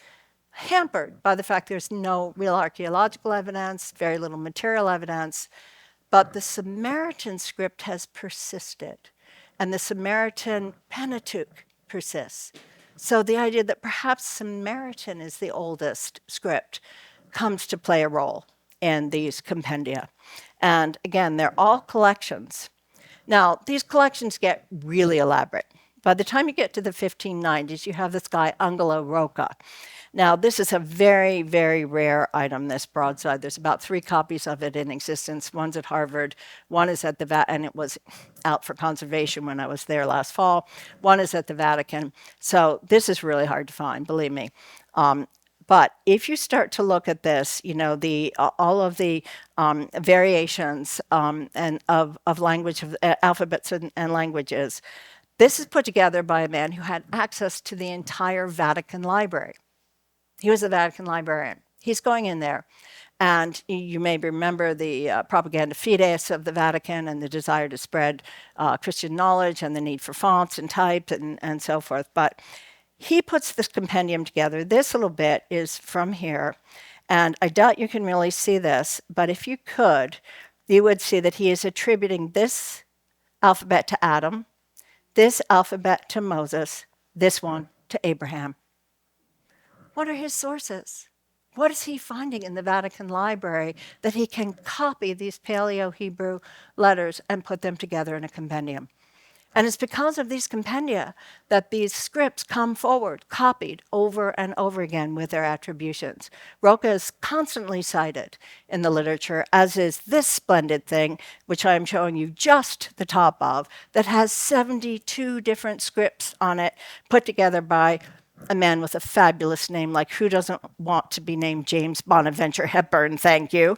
hampered by the fact there's no real archaeological evidence, very little material evidence, but the Samaritan script has persisted, and the Samaritan Pentateuch persists. So the idea that perhaps Samaritan is the oldest script comes to play a role in these compendia. And again, they're all collections. Now, these collections get really elaborate. By the time you get to the 1590s, you have this guy, Angelo Rocca. Now, this is a very, very rare item, this broadside. There's about 3 copies of it in existence. One's at Harvard, one is at the Vatican, and it was out for conservation when I was there last fall. One is at the Vatican. So this is really hard to find, believe me. But if you start to look at this, all of the variations and of language, of alphabets and languages, this is put together by a man who had access to the entire Vatican library. He was a Vatican librarian. He's going in there. And you may remember the propaganda fides of the Vatican and the desire to spread Christian knowledge and the need for fonts and type and so forth. But he puts this compendium together. This little bit is from here. And I doubt you can really see this, but if you could, you would see that he is attributing this alphabet to Adam, this alphabet to Moses, this one to Abraham. What are his sources? What is he finding in the Vatican Library that he can copy these Paleo-Hebrew letters and put them together in a compendium? And it's because of these compendia that these scripts come forward, copied over and over again with their attributions. Rocca is constantly cited in the literature, as is this splendid thing, which I'm showing you just the top of, that has 72 different scripts on it, put together by a man with a fabulous name, like who doesn't want to be named James Bonaventure Hepburn, thank you.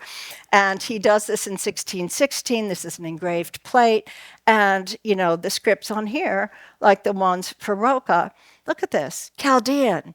And he does this in 1616. This is an engraved plate. And, the scripts on here, like the ones for Rocca, look at this, Chaldean,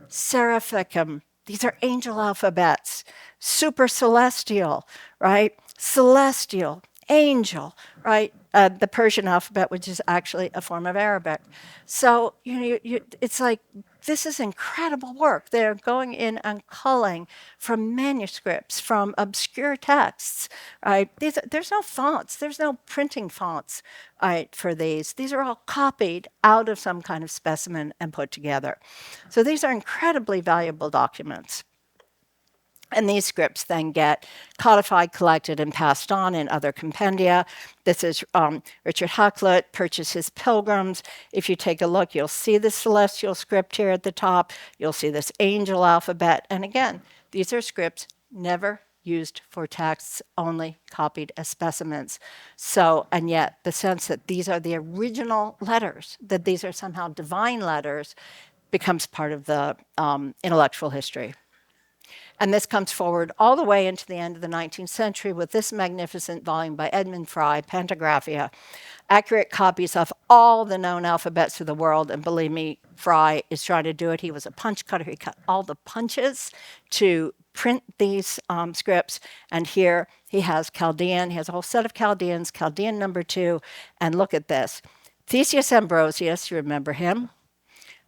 Seraphicum. These are angel alphabets, super celestial, right? Celestial, angel, right? The Persian alphabet, which is actually a form of Arabic. So, it's like, this is incredible work. They're going in and culling from manuscripts, from obscure texts, right? There's no fonts. There's no printing fonts, right, for these. These are all copied out of some kind of specimen and put together. So these are incredibly valuable documents. And these scripts then get codified, collected, and passed on in other compendia. This is Richard Hakluyt, Purchas's Pilgrims. If you take a look, you'll see the celestial script here at the top. You'll see this angel alphabet. And again, these are scripts never used for texts, only copied as specimens. So, and yet the sense that these are the original letters, that these are somehow divine letters, becomes part of the intellectual history. And this comes forward all the way into the end of the 19th century with this magnificent volume by Edmund Fry, Pentagraphia, accurate copies of all the known alphabets of the world. And believe me, Fry is trying to do it. He was a punch cutter. He cut all the punches to print these scripts. And here he has Chaldean. He has a whole set of Chaldeans, Chaldean number 2. And look at this. Theseus Ambrosius, you remember him?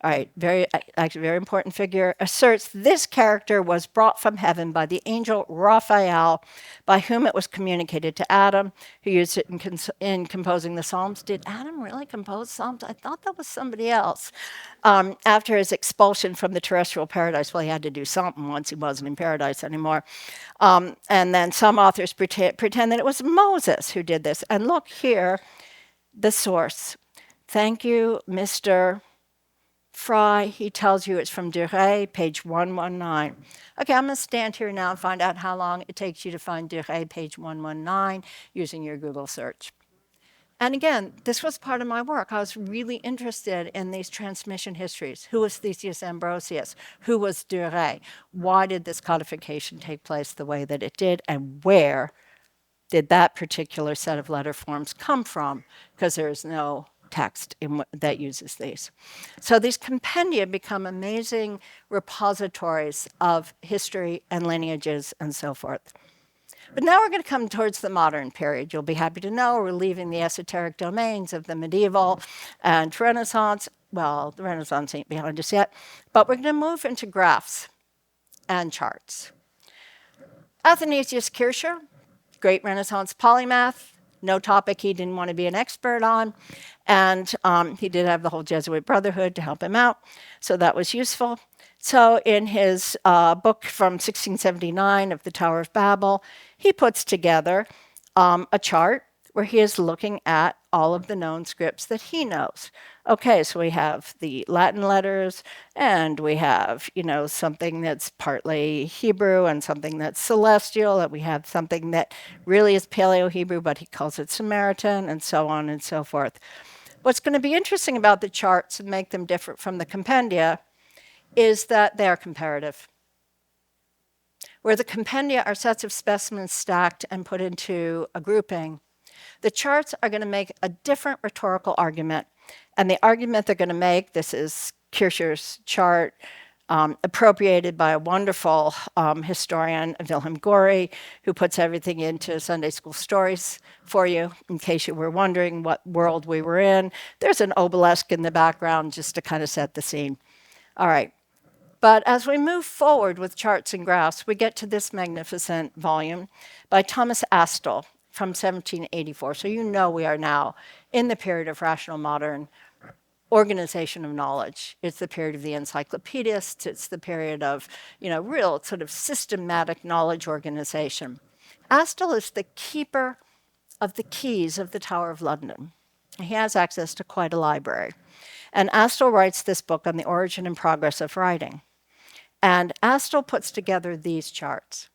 All right, very important figure, asserts this character was brought from heaven by the angel Raphael, by whom it was communicated to Adam, who used it in composing the Psalms. Did Adam really compose Psalms? I thought that was somebody else. After his expulsion from the terrestrial paradise, well, he had to do something once he wasn't in paradise anymore. And then some authors pretend that it was Moses who did this. And look here, the source. Thank you, Mr. Fry, he tells you it's from Duret, page 119. Okay, I'm going to stand here now and find out how long it takes you to find Duret, page 119, using your Google search. And again, this was part of my work. I was really interested in these transmission histories. Who was Theseus Ambrosius? Who was Duret? Why did this codification take place the way that it did? And where did that particular set of letter forms come from? Because there is no text that uses these. So these compendia become amazing repositories of history and lineages and so forth. But now we're going to come towards the modern period. You'll be happy to know we're leaving the esoteric domains of the medieval and Renaissance. Well, the Renaissance ain't behind us yet, but we're going to move into graphs and charts. Athanasius Kircher, great Renaissance polymath, no topic he didn't want to be an expert on, and he did have the whole Jesuit Brotherhood to help him out, so that was useful. So in his book from 1679 of the Tower of Babel, he puts together a chart where he is looking at all of the known scripts that he knows. Okay, so we have the Latin letters, and we have, something that's partly Hebrew and something that's celestial, and we have something that really is Paleo-Hebrew, but he calls it Samaritan, and so on and so forth. What's going to be interesting about the charts and make them different from the compendia is that they are comparative. Where the compendia are sets of specimens stacked and put into a grouping, the charts are going to make a different rhetorical argument. And the argument they're going to make, this is Kircher's chart, appropriated by a wonderful historian, Wilhelm Gorey, who puts everything into Sunday school stories for you, in case you were wondering what world we were in. There's an obelisk in the background just to kind of set the scene. All right. But as we move forward with charts and graphs, we get to this magnificent volume by Thomas Astle from 1784. So you know we are now in the period of rational modern organization of knowledge. It's the period of the encyclopedists. It's the period of, real sort of systematic knowledge organization. Astle is the keeper of the keys of the Tower of London. He has access to quite a library. And Astle writes this book on the origin and progress of writing. And Astle puts together these charts.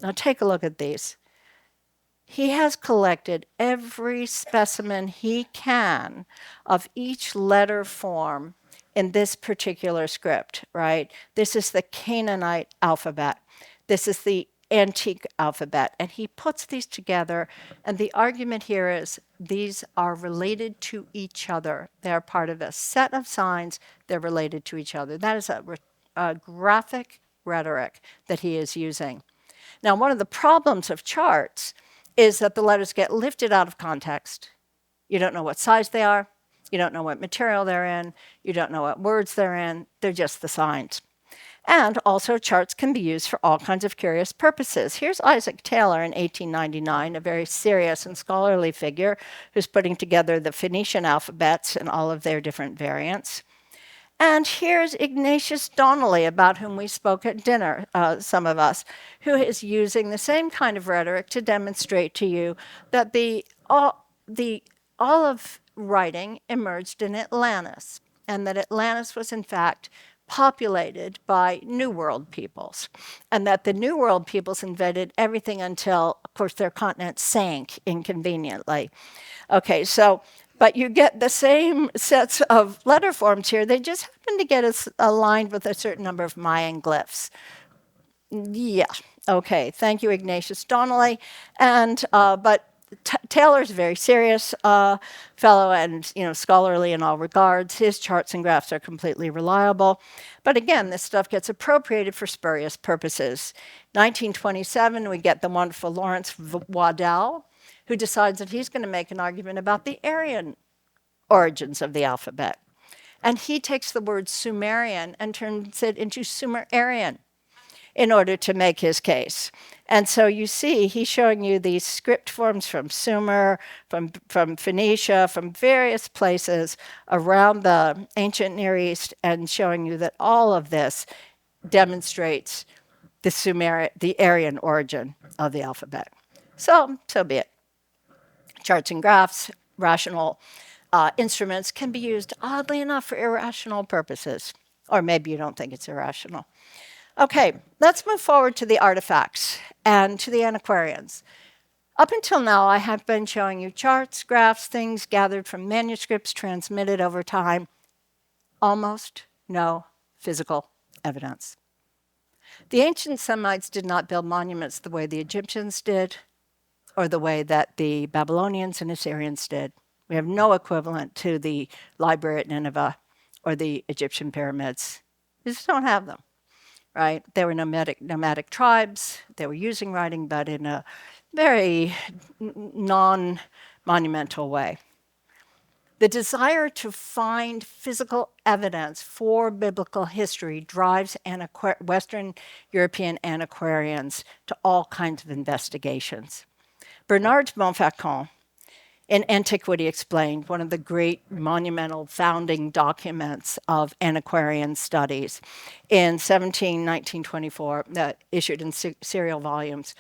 Now take a look at these. He has collected every specimen he can of each letter form in this particular script, right? This is the Canaanite alphabet. This is the antique alphabet. And he puts these together, and the argument here is these are related to each other. They're part of a set of signs. They're related to each other. That is a graphic rhetoric that he is using. Now, one of the problems of charts is that the letters get lifted out of context. You don't know what size they are. You don't know what material they're in. You don't know what words they're in. They're just the signs. And also, charts can be used for all kinds of curious purposes. Here's Isaac Taylor in 1899, a very serious and scholarly figure who's putting together the Phoenician alphabets and all of their different variants. And here's Ignatius Donnelly, about whom we spoke at dinner, some of us, who is using the same kind of rhetoric to demonstrate to you that all of writing emerged in Atlantis, and that Atlantis was in fact populated by New World peoples, and that the New World peoples invented everything until, of course, their continent sank inconveniently. Okay, so, but you get the same sets of letter forms here. They just happen to get us aligned with a certain number of Mayan glyphs. Yeah, okay, thank you, Ignatius Donnelly. And, but Taylor's a very serious fellow and scholarly in all regards. His charts and graphs are completely reliable. But again, this stuff gets appropriated for spurious purposes. 1927, we get the wonderful Lawrence Waddell, who decides that he's going to make an argument about the Aryan origins of the alphabet. And he takes the word Sumerian and turns it into Sumer-Aryan in order to make his case. And so you see, he's showing you these script forms from Sumer, from Phoenicia, from various places around the ancient Near East, and showing you that all of this demonstrates the Aryan origin of the alphabet. So be it. Charts and graphs, rational instruments can be used, oddly enough, for irrational purposes. Or maybe you don't think it's irrational. Okay, let's move forward to the artifacts and to the antiquarians. Up until now, I have been showing you charts, graphs, things gathered from manuscripts transmitted over time. Almost no physical evidence. The ancient Semites did not build monuments the way the Egyptians did, or the way that the Babylonians and Assyrians did. We have no equivalent to the library at Nineveh or the Egyptian pyramids. We just don't have them, right? They were nomadic tribes. They were using writing, but in a very non-monumental way. The desire to find physical evidence for biblical history drives Western European antiquarians to all kinds of investigations. Bernard Montfaucon, in Antiquity Explained, one of the great monumental founding documents of antiquarian studies, in 1924, issued in serial volumes,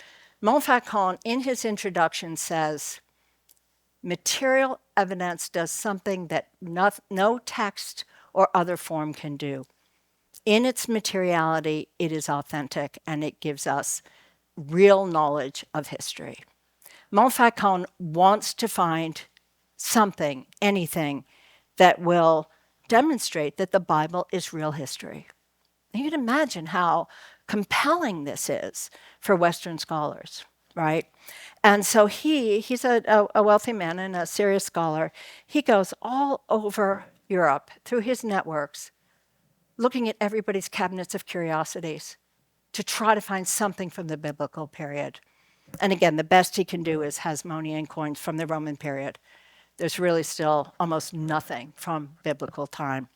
Montfaucon, in his introduction, says, material evidence does something that no text or other form can do. In its materiality, it is authentic, and it gives us real knowledge of history. Montfaucon wants to find something, anything, that will demonstrate that the Bible is real history. And you can imagine how compelling this is for Western scholars, right? And so he's a wealthy man and a serious scholar. He goes all over Europe through his networks, looking at everybody's cabinets of curiosities to try to find something from the biblical period. And again, the best he can do is Hasmonean coins from the Roman period. There's really still almost nothing from biblical time.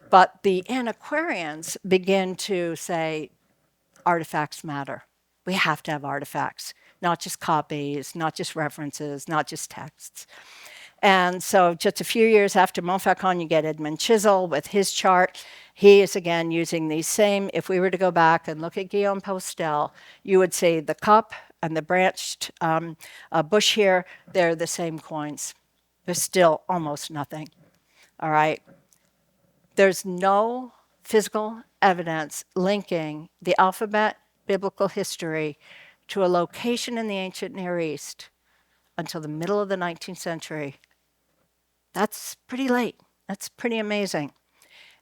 But the antiquarians begin to say, artifacts matter. We have to have artifacts, not just copies, not just references, not just texts. And so just a few years after Montfaucon, you get Edmund Chisel with his chart. He is, again, using these same, if we were to go back and look at Guillaume Postel, you would see the cup and the branched bush here, they're the same coins. There's still almost nothing, all right? There's no physical evidence linking the alphabet, biblical history, to a location in the ancient Near East until the middle of the 19th century. That's pretty late. That's pretty amazing.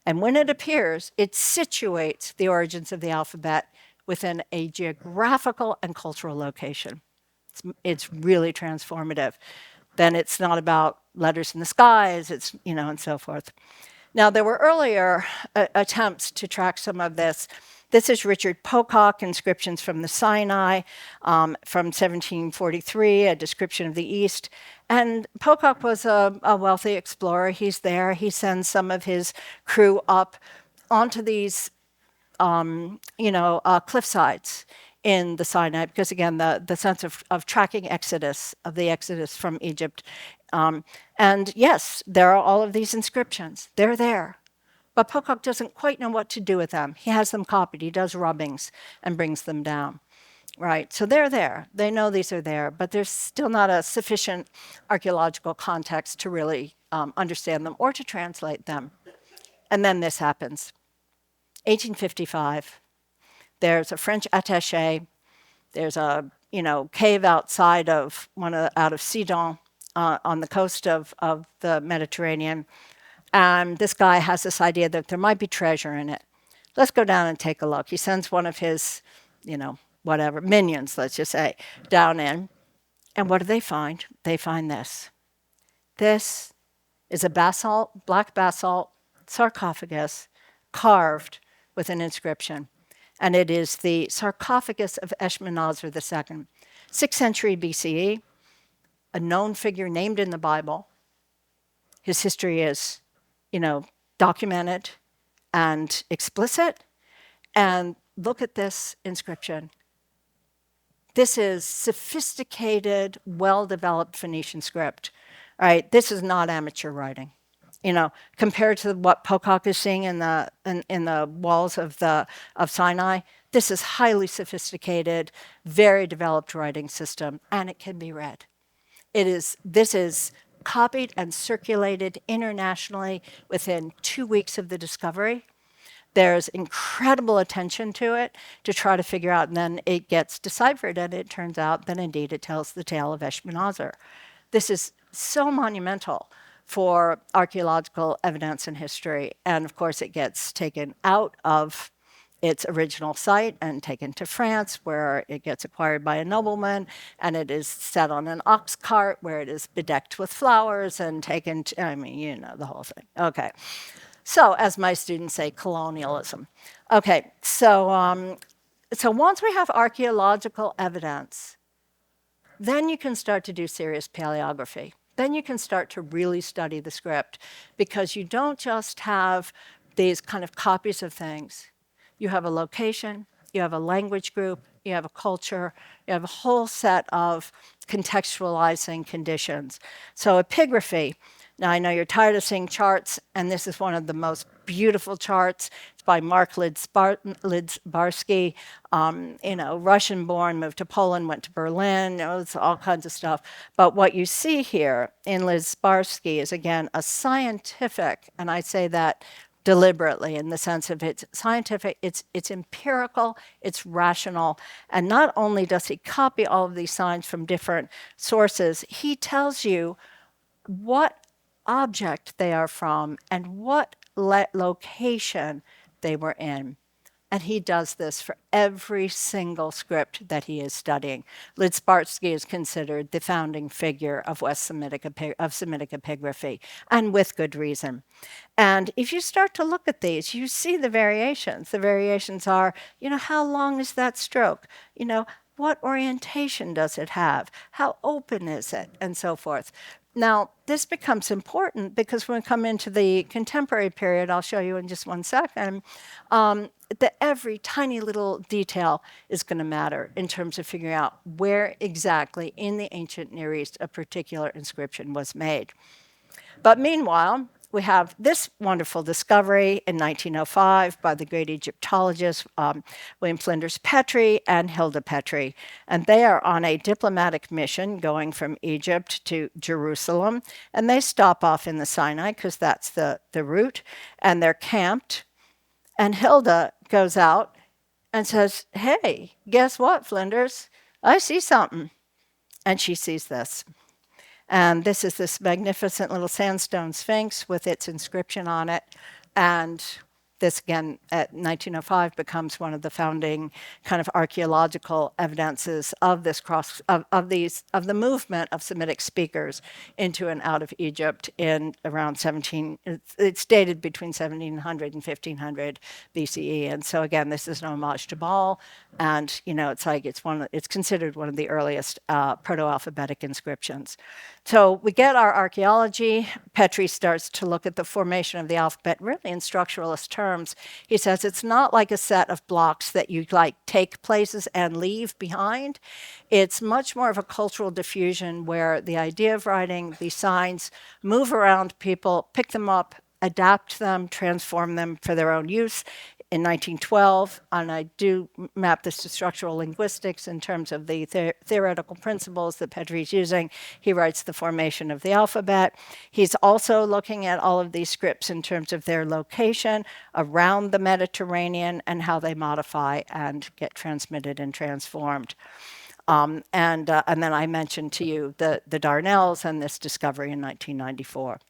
And when it appears, it situates the origins of the alphabet within a geographical and cultural location. It's really transformative. Then it's not about letters in the skies, it's, and so forth. Now, there were earlier attempts to track some of this. This is Richard Pocock, Inscriptions from the Sinai, from 1743, a description of the East. And Pocock was a wealthy explorer. He's there. He sends some of his crew up onto these cliff sides in the Sinai, because again, the sense of tracking the exodus from Egypt. And yes, there are all of these inscriptions. They're there. But Pocock doesn't quite know what to do with them. He has them copied. He does rubbings and brings them down. Right, so they're there. They know these are there, but there's still not a sufficient archaeological context to really understand them or to translate them. And then this happens. 1855, there's a French attaché. There's a cave outside of out of Sidon on the coast of the Mediterranean. And this guy has this idea that there might be treasure in it. Let's go down and take a look. He sends one of his, minions, let's just say, down in. And what do they find? They find this. This is a black basalt sarcophagus carved with an inscription. And it is the sarcophagus of Eshmanazar II, 6th century BCE, a known figure named in the Bible. His history is, documented and explicit. And look at this inscription. This is sophisticated, well-developed Phoenician script. All right, this is not amateur writing. Compared to what Pocock is seeing in the walls of Sinai, this is highly very developed writing system, and it can be read. This is copied and circulated internationally within 2 weeks of the discovery. There's incredible attention to it to try to figure out, and then it gets deciphered, and it turns out that indeed it tells the tale of Eshmunazar. This is so monumental for archaeological evidence and history, and of course it gets taken out of its original site and taken to France, where it gets acquired by a nobleman, and it is set on an ox cart where it is bedecked with flowers and taken to, I mean, you know, the whole thing. Okay. So, as my students say, colonialism. Okay, so once we have archaeological evidence, then you can start to do serious paleography. Then you can start to really study the script, because you don't just have these kind of copies of things. You have a location, you have a language group, you have a culture, you have a whole set of contextualizing conditions. So epigraphy. Now, I know you're tired of seeing charts, and this is one of the most beautiful charts. It's by Mark Lidzbarski, Russian-born, moved to Poland, went to Berlin, it's all kinds of stuff. But what you see here in Lidzbarski is, again, a scientific, and I say that deliberately in the sense of it's scientific, it's empirical, it's rational. And not only does he copy all of these signs from different sources, he tells you what object they are from and what location they were in. And he does this for every single script that he is studying. Lidzbarski is considered the founding figure of Semitic epigraphy, and with good reason. And if you start to look at these, you see the variations. The variations are, how long is that stroke? What orientation does it have? How open is it? And so forth. Now, this becomes important because when we come into the contemporary period, I'll show you in just one second, that every tiny little detail is going to matter in terms of figuring out where exactly in the ancient Near East a particular inscription was made. But meanwhile, we have this wonderful discovery in 1905 by the great Egyptologists William Flinders Petrie and Hilda Petrie. And they are on a diplomatic mission going from Egypt to Jerusalem. And they stop off in the Sinai because that's the route. And they're camped. And Hilda goes out and says, "Hey, guess what, Flinders? I see something." And she sees this. And this is this magnificent little sandstone sphinx with its inscription on it. And this, again, at 1905, becomes one of the founding kind of archaeological evidences of this of the movement of Semitic speakers into and out of Egypt in around it's dated between 1700 and 1500 BCE. And so again, this is an homage to Baal, and it's considered one of the earliest proto-alphabetic inscriptions. So we get our archaeology. Petrie starts to look at the formation of the alphabet, really in structuralist terms. He says it's not like a set of blocks that you take places and leave behind. It's much more of a cultural diffusion where the idea of writing, these signs, move around people, pick them up, adapt them, transform them for their own use. In 1912, and I do map this to structural linguistics in terms of the theoretical principles that Petrie's using, he writes the formation of the alphabet. He's also looking at all of these scripts in terms of their location around the Mediterranean and how they modify and get transmitted and transformed. And then I mentioned to you the Darnells and this discovery in 1994.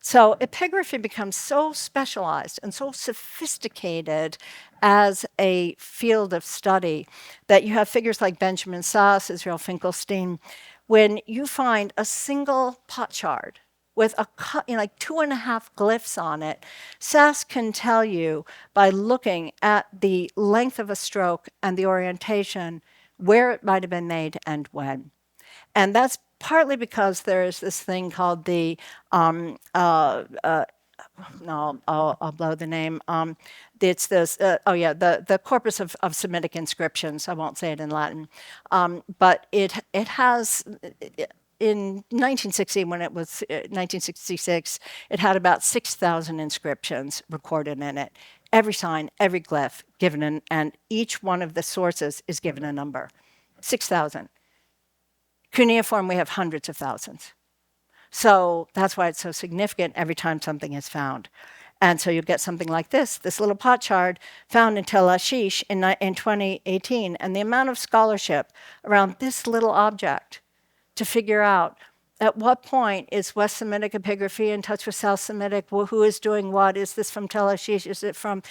So epigraphy becomes so specialized and so sophisticated as a field of study that you have figures like Benjamin Sass, Israel Finkelstein. When you find a single potsherd with 2.5 glyphs on it, Sass can tell you by looking at the length of a stroke and the orientation where it might have been made and when. And that's partly because there is this thing called the, I'll blow the name. It's this, the corpus of Semitic inscriptions. I won't say it in Latin. But it has, in 1966, it had about 6,000 inscriptions recorded in it. Every sign, every glyph given, and each one of the sources is given a number. 6,000. Cuneiform, we have hundreds of thousands. So that's why it's so significant every time something is found. And so you get something like this little potsherd found in Tel Ashish in 2018. And the amount of scholarship around this little object to figure out at what point is West Semitic epigraphy in touch with South Semitic? Well, who is doing what? Is this from Tel Ashish? Is it from,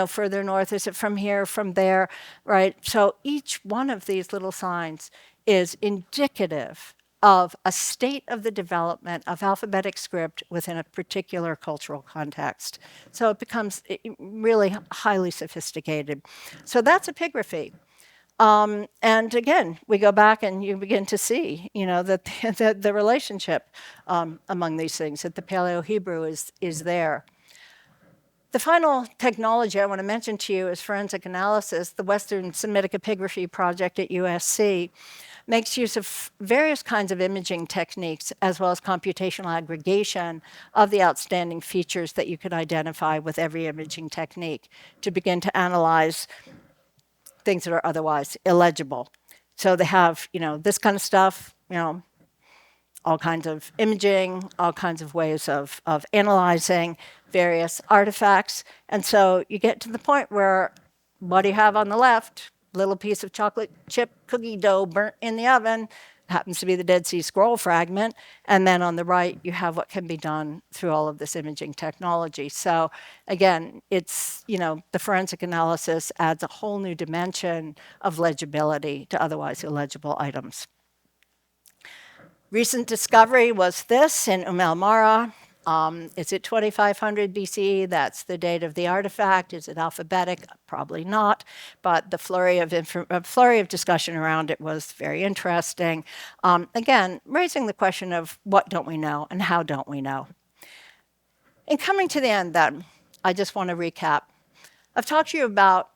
further north? Is it from here, from there, right? So each one of these little signs is indicative of a state of the development of alphabetic script within a particular cultural context. So it becomes really highly sophisticated. So that's epigraphy. And again, we go back and you begin to see, that the relationship among these things, that the Paleo-Hebrew is there. The final technology I want to mention to you is forensic analysis. The Western Semitic Epigraphy Project at USC makes use of various kinds of imaging techniques as well as computational aggregation of the outstanding features that you could identify with every imaging technique to begin to analyze things that are otherwise illegible. So they have, this kind of stuff, all kinds of imaging, all kinds of ways of analyzing various artifacts. And so you get to the point where what do you have on the left? Little piece of chocolate chip cookie dough burnt in the oven, happens to be the Dead Sea Scroll fragment. And then on the right, you have what can be done through all of this imaging technology. So again, it's, the forensic analysis adds a whole new dimension of legibility to otherwise illegible items. Recent discovery was this in El Mara. Is it 2500 BCE? That's the date of the artifact. Is it alphabetic? Probably not. But the flurry of discussion around it was very interesting. Again, raising the question of what don't we know and how don't we know? In coming to the end then, I just want to recap. I've talked to you about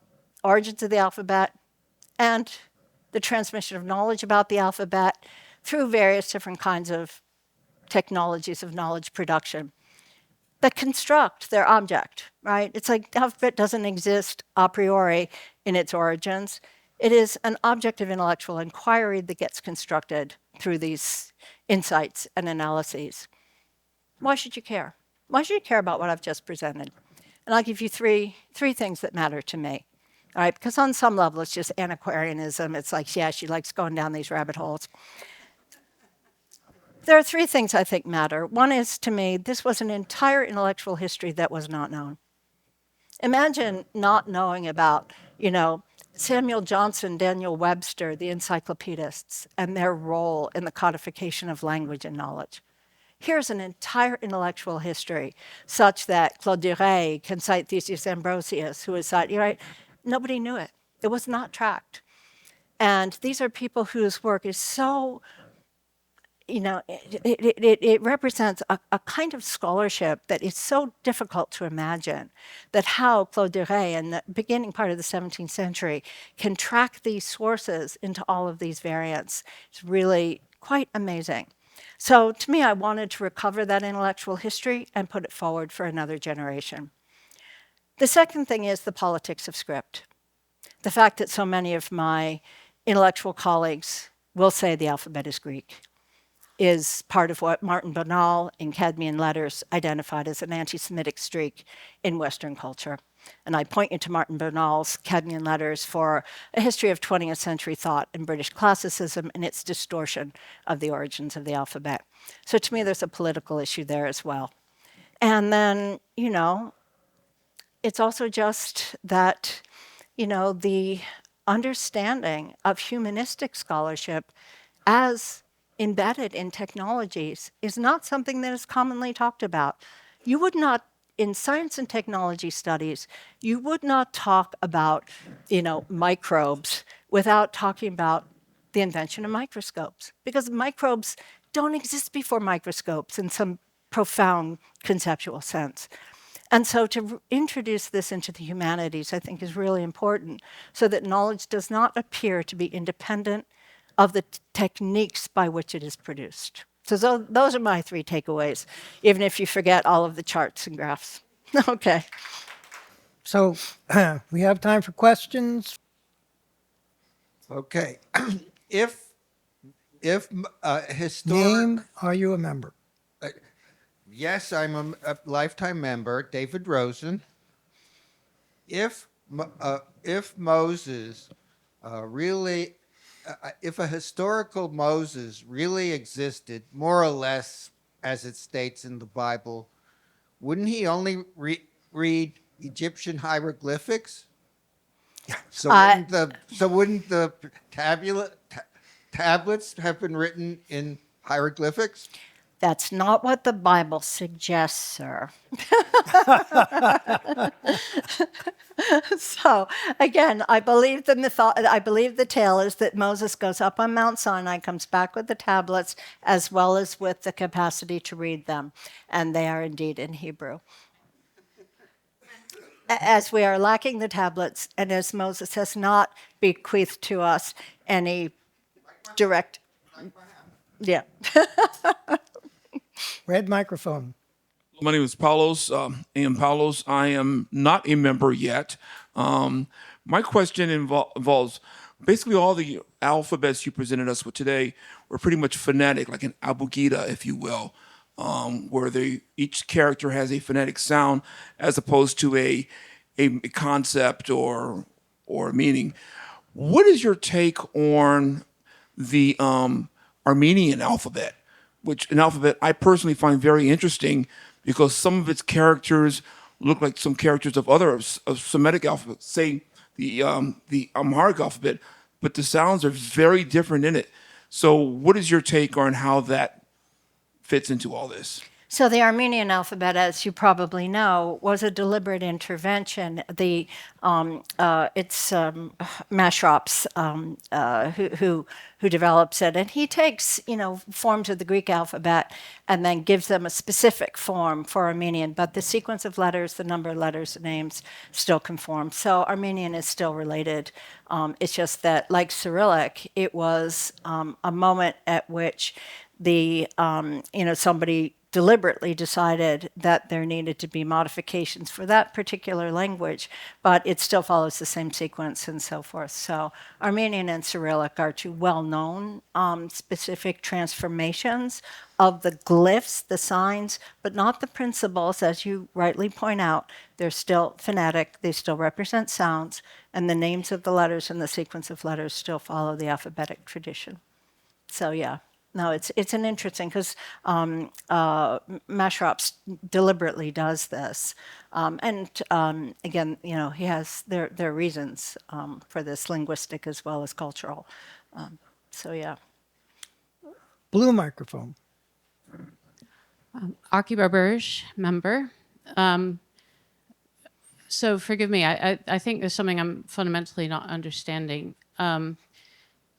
origins of the alphabet and the transmission of knowledge about the alphabet through various different kinds of technologies of knowledge production that construct their object, right? It's like the alphabet doesn't exist a priori in its origins. It is an object of intellectual inquiry that gets constructed through these insights and analyses. Why should you care? Why should you care about what I've just presented? And I'll give you three things that matter to me. All right, because on some level, it's just antiquarianism. It's like, yeah, she likes going down these rabbit holes. There are three things I think matter. One is, to me, this was an entire intellectual history that was not known. Imagine not knowing about, Samuel Johnson, Daniel Webster, the encyclopedists, and their role in the codification of language and knowledge. Here's an entire intellectual history, such that Claude Duret can cite Theseus Ambrosius, who is cited, right? Nobody knew it. It was not tracked. And these are people whose work is so it represents a kind of scholarship that is so difficult to imagine, that how Claude Duret in the beginning part of the 17th century can track these sources into all of these variants. It's really quite amazing. So to me, I wanted to recover that intellectual history and put it forward for another generation. The second thing is the politics of script. The fact that so many of my intellectual colleagues will say the alphabet is Greek is part of what Martin Bonal in Cadmean Letters identified as an anti-Semitic streak in Western culture. And I point you to Martin Bonal's Cadmean Letters for a history of 20th century thought in British classicism and its distortion of the origins of the alphabet. So to me, there's a political issue there as well. And then, it's also just that, the understanding of humanistic scholarship as embedded in technologies is not something that is commonly talked about. You would not, in science and technology studies, you would not talk about, microbes without talking about the invention of microscopes, because microbes don't exist before microscopes in some profound conceptual sense. And so to introduce this into the humanities, I think, is really important, so that knowledge does not appear to be independent of the techniques by which it is produced. So those are my three takeaways, even if you forget all of the charts and graphs. Okay. So we have time for questions. Okay. If Name, are you a member? Yes, I'm a lifetime member, David Rosen. If Moses really, if a historical Moses really existed, more or less as it states in the Bible, wouldn't he only read Egyptian hieroglyphics? So Uh, wouldn't the tablets have been written in hieroglyphics? that's not what the Bible suggests, sir. So again, I believe the tale is that Moses goes up on Mount Sinai, comes back with the tablets, as well as with the capacity to read them, and they are indeed in Hebrew. As we are lacking the tablets, and as Moses has not bequeathed to us any direct, yeah. Red microphone. My name is Paulos, Paulos. I am not a member yet. My question involves basically all the alphabets you presented us with today were pretty much phonetic, like an abugida, if you will, where each character has a phonetic sound as opposed to a concept or a meaning. What is your take on the Armenian alphabet, which an alphabet I personally find very interesting because some of its characters look like some characters of other of Semitic alphabets, say the Amharic alphabet, but the sounds are very different in it. So, what is your take on how that fits into all this? So the Armenian alphabet, as you probably know, was a deliberate intervention. It's Mashrops who develops it, and he takes forms of the Greek alphabet and then gives them a specific form for Armenian. But the sequence of letters, the number of letters, the names still conform. So Armenian is still related. It's just that, like Cyrillic, it was a moment at which somebody deliberately decided that there needed to be modifications for that particular language, but it still follows the same sequence and so forth. So Armenian and Cyrillic are two well-known specific transformations of the glyphs, the signs, but not the principles, as you rightly point out. They're still phonetic, they still represent sounds, and the names of the letters and the sequence of letters still follow the alphabetic tradition. So yeah. No, it's an interesting because Mashrops deliberately does this, and again, he has there are reasons for this, linguistic as well as cultural. So yeah. Blue microphone. Archaeologists member. So forgive me, I think there's something I'm fundamentally not understanding.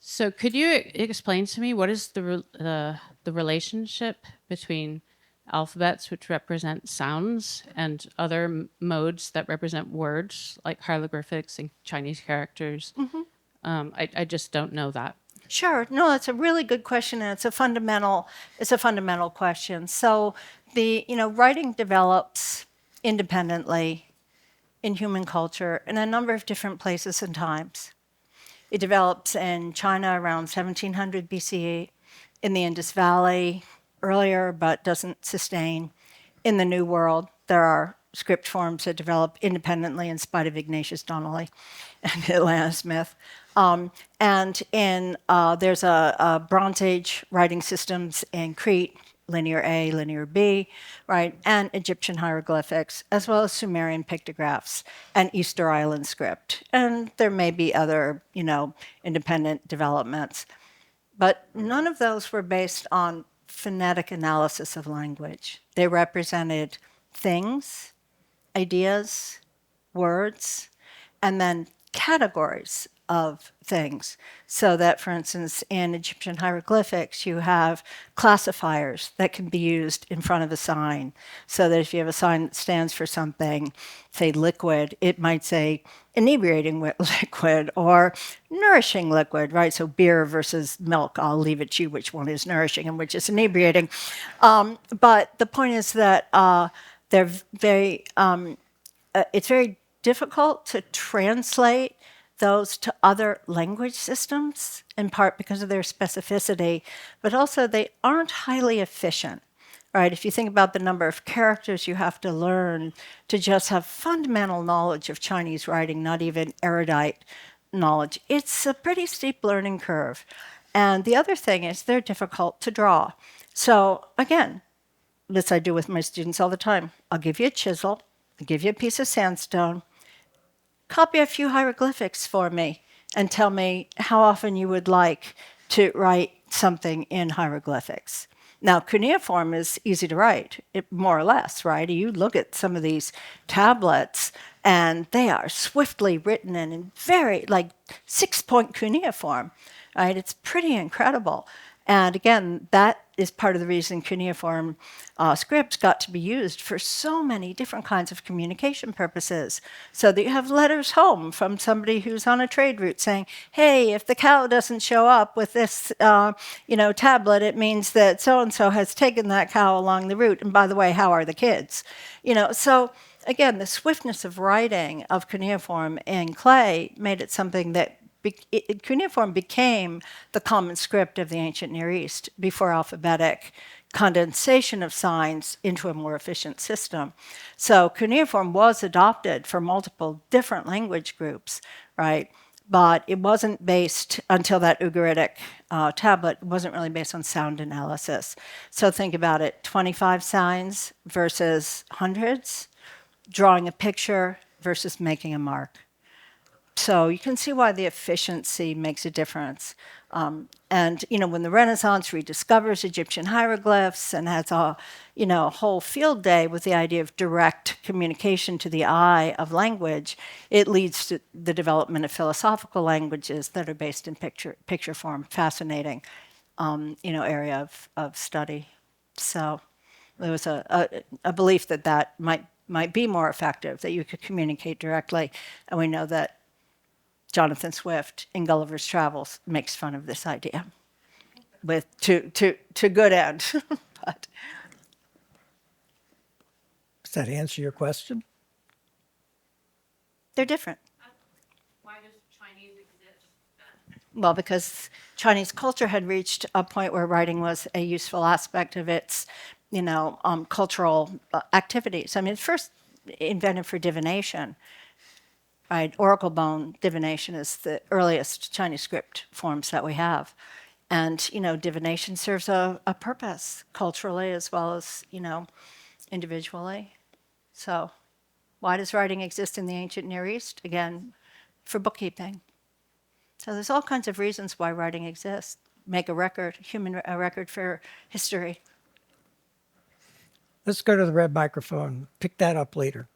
So could you explain to me what is the relationship between alphabets, which represent sounds, and other modes that represent words, like hieroglyphics and Chinese characters? I just don't know that. Sure. No, it's a really good question, and it's a fundamental question. So the writing develops independently in human culture in a number of different places and times. It develops in China around 1700 BCE, in the Indus Valley earlier, but doesn't sustain. In the New World, there are script forms that develop independently in spite of Ignatius Donnelly and Atlanta Smith. And there's a Bronze Age writing systems in Crete, Linear A, Linear B, right, and Egyptian hieroglyphics, as well as Sumerian pictographs and Easter Island script. And there may be other, independent developments. But none of those were based on phonetic analysis of language. They represented things, ideas, words, and then categories of things. So that, for instance, in Egyptian hieroglyphics, you have classifiers that can be used in front of a sign. So that if you have a sign that stands for something, say liquid, it might say inebriating liquid or nourishing liquid, right? So beer versus milk, I'll leave it to you which one is nourishing and which is inebriating. But the point is that they're very, it's very difficult to translate those to other language systems, in part because of their specificity, but also they aren't highly efficient. right? If you think about the number of characters you have to learn to just have fundamental knowledge of Chinese writing, not even erudite knowledge, it's a pretty steep learning curve. And the other thing is they're difficult to draw. So again, this I do with my students all the time. I'll give you a chisel, I'll give you a piece of sandstone, copy a few hieroglyphics for me, and tell me how often you would like to write something in hieroglyphics. Now, cuneiform is easy to write, more or less, right? You look at some of these tablets, and they are swiftly written and in very, like, 6-point cuneiform, right? It's pretty incredible. And again, that is part of the reason cuneiform scripts got to be used for so many different kinds of communication purposes. So that you have letters home from somebody who's on a trade route saying, hey, if the cow doesn't show up with this tablet, it means that so-and-so has taken that cow along the route. And by the way, how are the kids? So again, the swiftness of writing of cuneiform in clay made it something that cuneiform became the common script of the ancient Near East before alphabetic condensation of signs into a more efficient system. So cuneiform was adopted for multiple different language groups, right? But it wasn't based until that Ugaritic tablet, it wasn't really based on sound analysis. So think about it, 25 signs versus hundreds, drawing a picture versus making a mark. So you can see why the efficiency makes a difference. And when the Renaissance rediscovers Egyptian hieroglyphs and has a whole field day with the idea of direct communication to the eye of language, it leads to the development of philosophical languages that are based in picture form. Fascinating, area of study. So there was a belief that might be more effective, that you could communicate directly, and we know that Jonathan Swift in Gulliver's Travels makes fun of this idea, with to good end. But Does that answer your question? they're different. Why does Chinese exist? Well, because Chinese culture had reached a point where writing was a useful aspect of its, cultural activities. I mean, first invented for divination. Right, oracle bone divination is the earliest Chinese script forms that we have. And, divination serves a purpose culturally as well as, individually. So why does writing exist in the ancient Near East? Again, for bookkeeping. So there's all kinds of reasons why writing exists. Make a record, a record for history. Let's go to the red microphone. Pick that up later.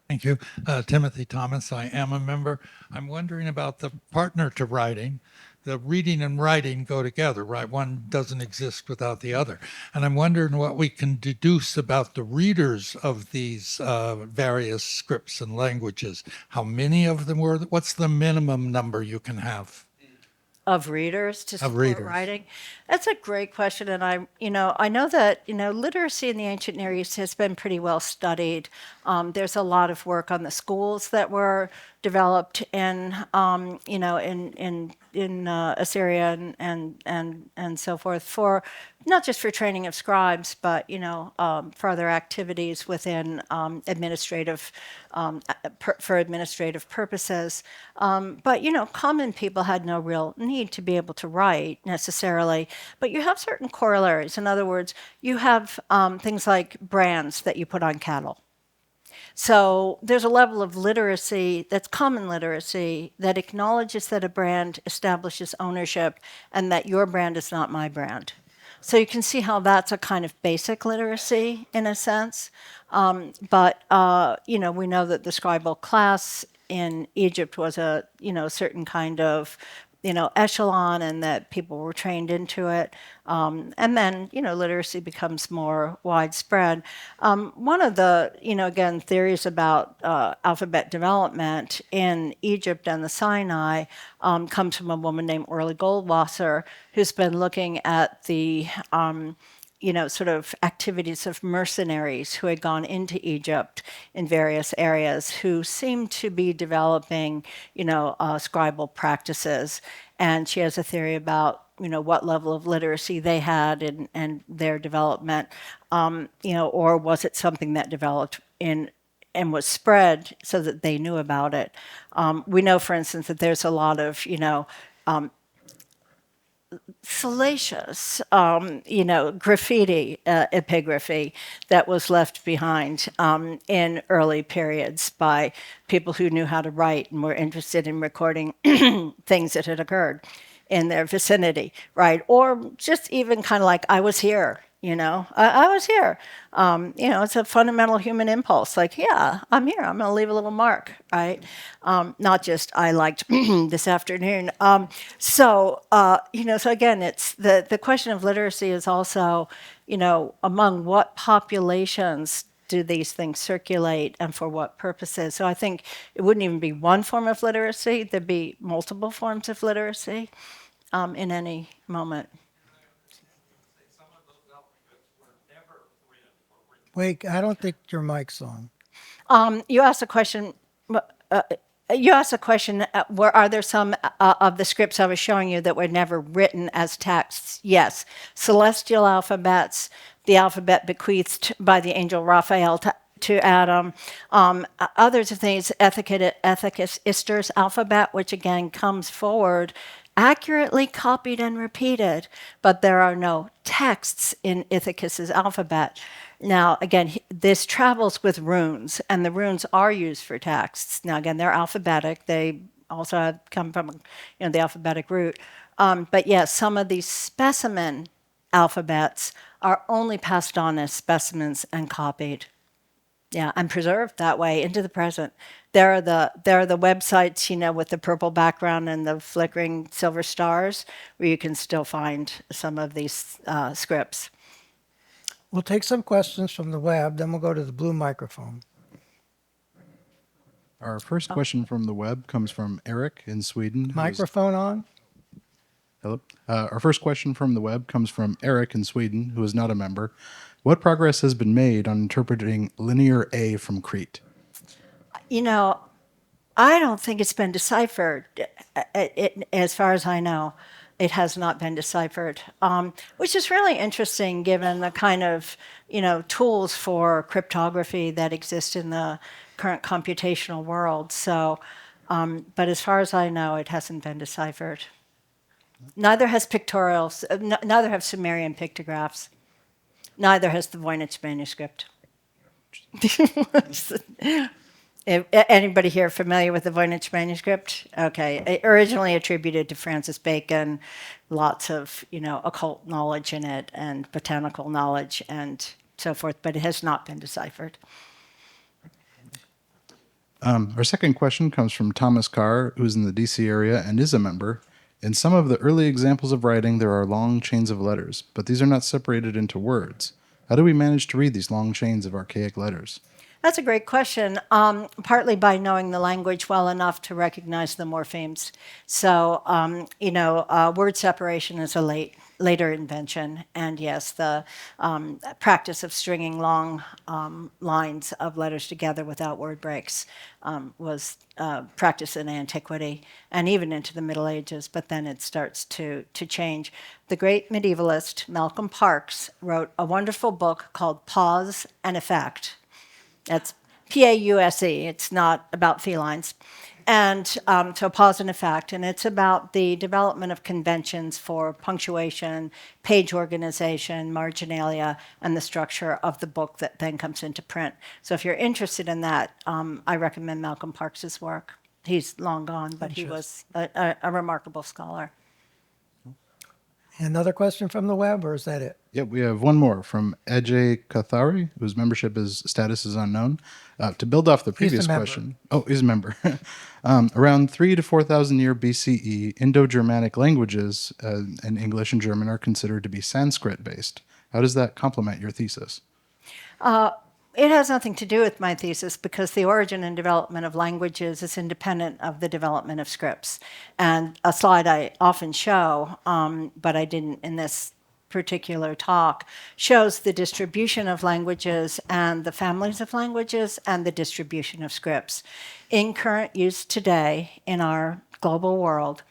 Thank you. Timothy Thomas, I am a member. I'm wondering about the partner to writing. The reading and writing go together, right? One doesn't exist without the other. And I'm wondering what we can deduce about the readers of these various scripts and languages. How many of them were? What's the minimum number you can have? Of readers to support readers. writing? That's a great question, and I know that literacy in the ancient Near East has been pretty well studied. There's a lot of work on the schools that were developed in Assyria and so forth, for not just for training of scribes, but for other activities within administrative for administrative purposes. But common people had no real need to be able to write necessarily. But you have certain corollaries. In other words, you have things like brands that you put on cattle. So there's a level of literacy that's common literacy that acknowledges that a brand establishes ownership and that your brand is not my brand. So you can see how that's a kind of basic literacy in a sense. But we know that the scribal class in Egypt was a certain kind of echelon, and that people were trained into it. And then, literacy becomes more widespread. One of the, again, theories about alphabet development in Egypt and the Sinai comes from a woman named Orly Goldwasser, who's been looking at the sort of activities of mercenaries who had gone into Egypt in various areas, who seemed to be developing, scribal practices. And she has a theory about what level of literacy they had and their development, or was it something that developed in and was spread so that they knew about it. We know, for instance, that there's a lot of, salacious, graffiti epigraphy that was left behind in early periods by people who knew how to write and were interested in recording things that had occurred in their vicinity, right? Or just even kind of like, I was here. I was here. It's a fundamental human impulse. Like, yeah, I'm here. I'm going to leave a little mark, right? Not just I liked this afternoon. So again, it's the question of literacy is also, among what populations do these things circulate and for what purposes? So I think it wouldn't even be one form of literacy. There'd be multiple forms of literacy in any moment. Wait, I don't think your mic's on. You asked a question. Where are there some of the scripts I was showing you that were never written as texts? Yes, celestial alphabets, the alphabet bequeathed by the angel Raphael to Adam. Others of things, Ethicus Ister's alphabet, which again comes forward accurately copied and repeated, but there are no texts in Ithacus's alphabet. Now, again, this travels with runes, and the runes are used for texts. Now, again, they're alphabetic. They also have come from the alphabetic root. But yes, some of these specimen alphabets are only passed on as specimens and copied. Yeah, and preserved that way into the present. There are the websites, with the purple background and the flickering silver stars, where you can still find some of these scripts. We'll take some questions from the web, then we'll go to the blue microphone. Our first question from the web comes from Eric in Sweden. Microphone on? Hello. Our first question from the web comes from Eric in Sweden, who is not a member. What progress has been made on interpreting linear A from Crete? I don't think it's been deciphered. As far as I know, it has not been deciphered, which is really interesting given the kind of, tools for cryptography that exist in the current computational world. So, but as far as I know, it hasn't been deciphered. Neither has pictorials, neither have Sumerian pictographs. Neither has the Voynich manuscript. Anybody here familiar with the Voynich manuscript? Okay, originally attributed to Francis Bacon, lots of occult knowledge in it and botanical knowledge and so forth, but it has not been deciphered. Our second question comes from Thomas Carr, who's in the DC area and is a member. In some of the early examples of writing, there are long chains of letters, but these are not separated into words. How do we manage to read these long chains of archaic letters? That's a great question, partly by knowing the language well enough to recognize the morphemes. So, word separation is a later invention. And yes, the practice of stringing long lines of letters together without word breaks was practiced in Antiquity and even into the Middle Ages, but then it starts to change. The great medievalist Malcolm Parkes wrote a wonderful book called Pause and Effect. That's P-A-U-S-E. It's not about felines. And so Pause and Effect. And it's about the development of conventions for punctuation, page organization, marginalia, and the structure of the book that then comes into print. So if you're interested in that, I recommend Malcolm Parkes' work. He's long gone, but he was a remarkable scholar. Another question from the web, or is that it? Yep, we have one more from Ajay Kathari, whose status is unknown. To build off the previous question. Oh, he's a member. Around 3,000 to 4,000 year BCE, Indo-Germanic languages and English and German are considered to be Sanskrit-based. How does that complement your thesis? It has nothing to do with my thesis because the origin and development of languages is independent of the development of scripts. And a slide I often show, but I didn't in this particular talk, shows the distribution of languages and the families of languages and the distribution of scripts. In current use today in our global world,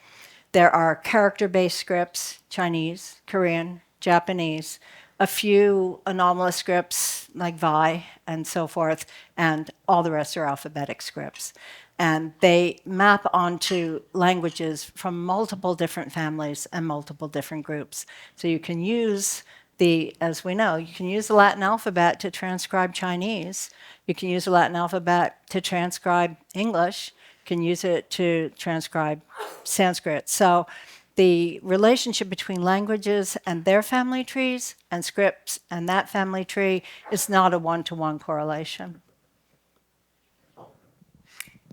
There are character-based scripts, Chinese, Korean, Japanese, a few anomalous scripts like Vi and so forth, and all the rest are alphabetic scripts. And they map onto languages from multiple different families and multiple different groups. So you can use as we know, you can use the Latin alphabet to transcribe Chinese. You can use the Latin alphabet to transcribe English. You can use it to transcribe Sanskrit. So the relationship between languages and their family trees and scripts and that family tree is not a one-to-one correlation.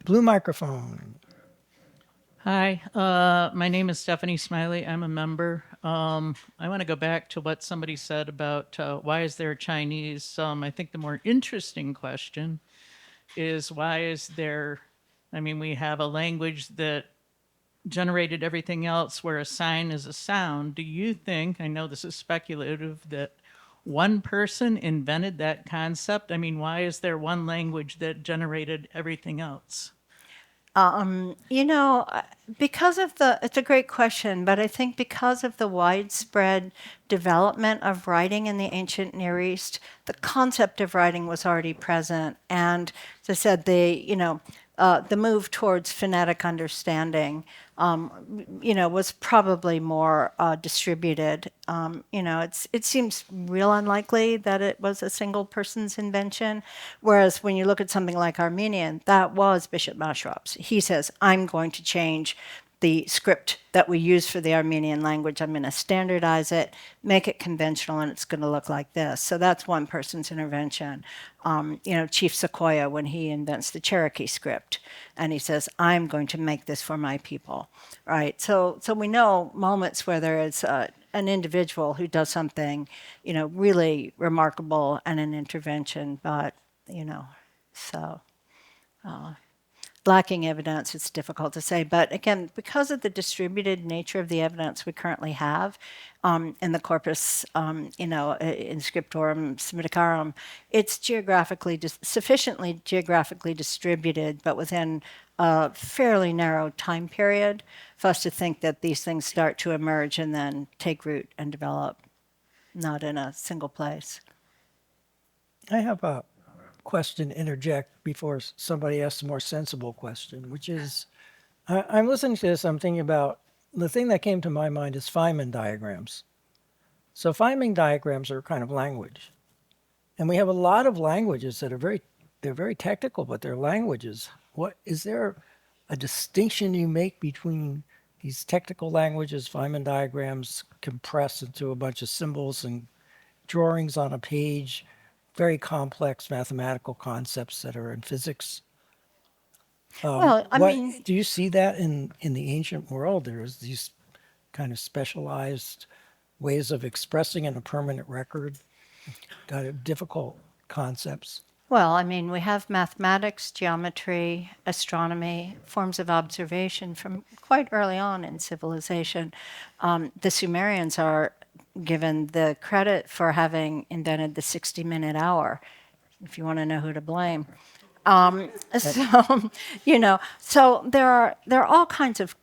Blue microphone. Hi, my name is Stephanie Smiley. I'm a member. I want to go back to what somebody said about why is there Chinese. I think the more interesting question is why is there, I mean, we have a language that generated everything else where a sign is a sound. Do you think, I know this is speculative, that one person invented that concept? I mean, why is there one language that generated everything else? You know, because of it's a great question, but I think because of the widespread development of writing in the ancient Near East, the concept of writing was already present. And as I said, the move towards phonetic understanding, was probably more distributed. It seems real unlikely that it was a single person's invention, whereas when you look at something like Armenian, that was Bishop Mashrap's. He says, I'm going to change the script that we use for the Armenian language. I'm going to standardize it, make it conventional, and it's going to look like this. So that's one person's intervention. Chief Sequoia, when he invents the Cherokee script, and he says, I'm going to make this for my people, right? So we know moments where there is an individual who does something, really remarkable and an intervention, but, lacking evidence, it's difficult to say. But again, because of the distributed nature of the evidence we currently have in the corpus, in scriptorum Semiticarum, it's sufficiently geographically distributed, but within a fairly narrow time period for us to think that these things start to emerge and then take root and develop, not in a single place. I have a question to interject before somebody asks a more sensible question, which is, I'm listening to this, I'm thinking about, the thing that came to my mind is Feynman diagrams. So Feynman diagrams are kind of language. And we have a lot of languages that are they're very technical, but they're languages. Is there a distinction you make between these technical languages, Feynman diagrams compressed into a bunch of symbols and drawings on a page, very complex mathematical concepts that are in physics? Well, I mean, do you see that in the ancient world? There's these kind of specialized ways of expressing in a permanent record, kind of difficult concepts. well, I mean, we have mathematics, geometry, astronomy, forms of observation from quite early on in civilization. The Sumerians are given the credit for having invented the 60-minute hour, if you want to know who to blame. So there are all kinds of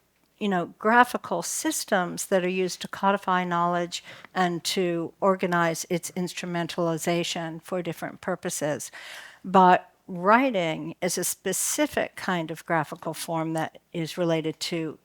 graphical systems that are used to codify knowledge and to organize its instrumentalization for different purposes. But writing is a specific kind of graphical form that is related to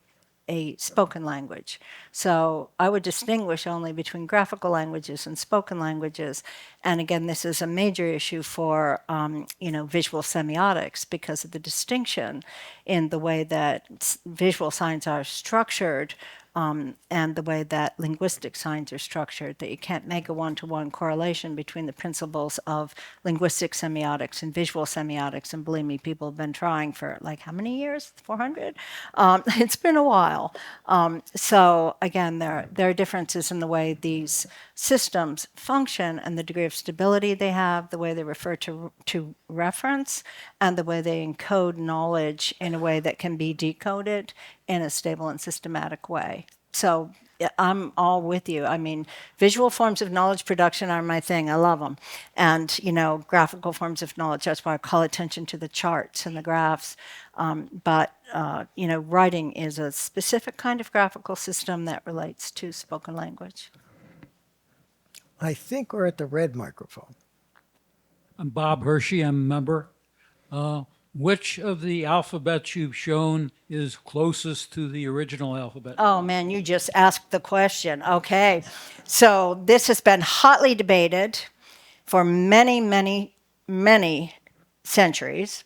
a spoken language. So I would distinguish only between graphical languages and spoken languages. And again, this is a major issue for visual semiotics because of the distinction in the way that visual signs are structured and the way that linguistic signs are structured, that you can't make a one-to-one correlation between the principles of linguistic semiotics and visual semiotics. And believe me, people have been trying for like how many years? 400? It's been a while. So again, there are differences in the way these systems function and the degree of stability they have, the way they refer to reference, and the way they encode knowledge in a way that can be decoded in a stable and systematic way. So I'm all with you. I mean, visual forms of knowledge production are my thing. I love them. And, graphical forms of knowledge, that's why I call attention to the charts and the graphs. Writing is a specific kind of graphical system that relates to spoken language. I think we're at the red microphone. I'm Bob Hershey. I'm a member. Which of the alphabets you've shown is closest to the original alphabet? Oh man, you just asked the question. Okay. So this has been hotly debated for many, many, many centuries.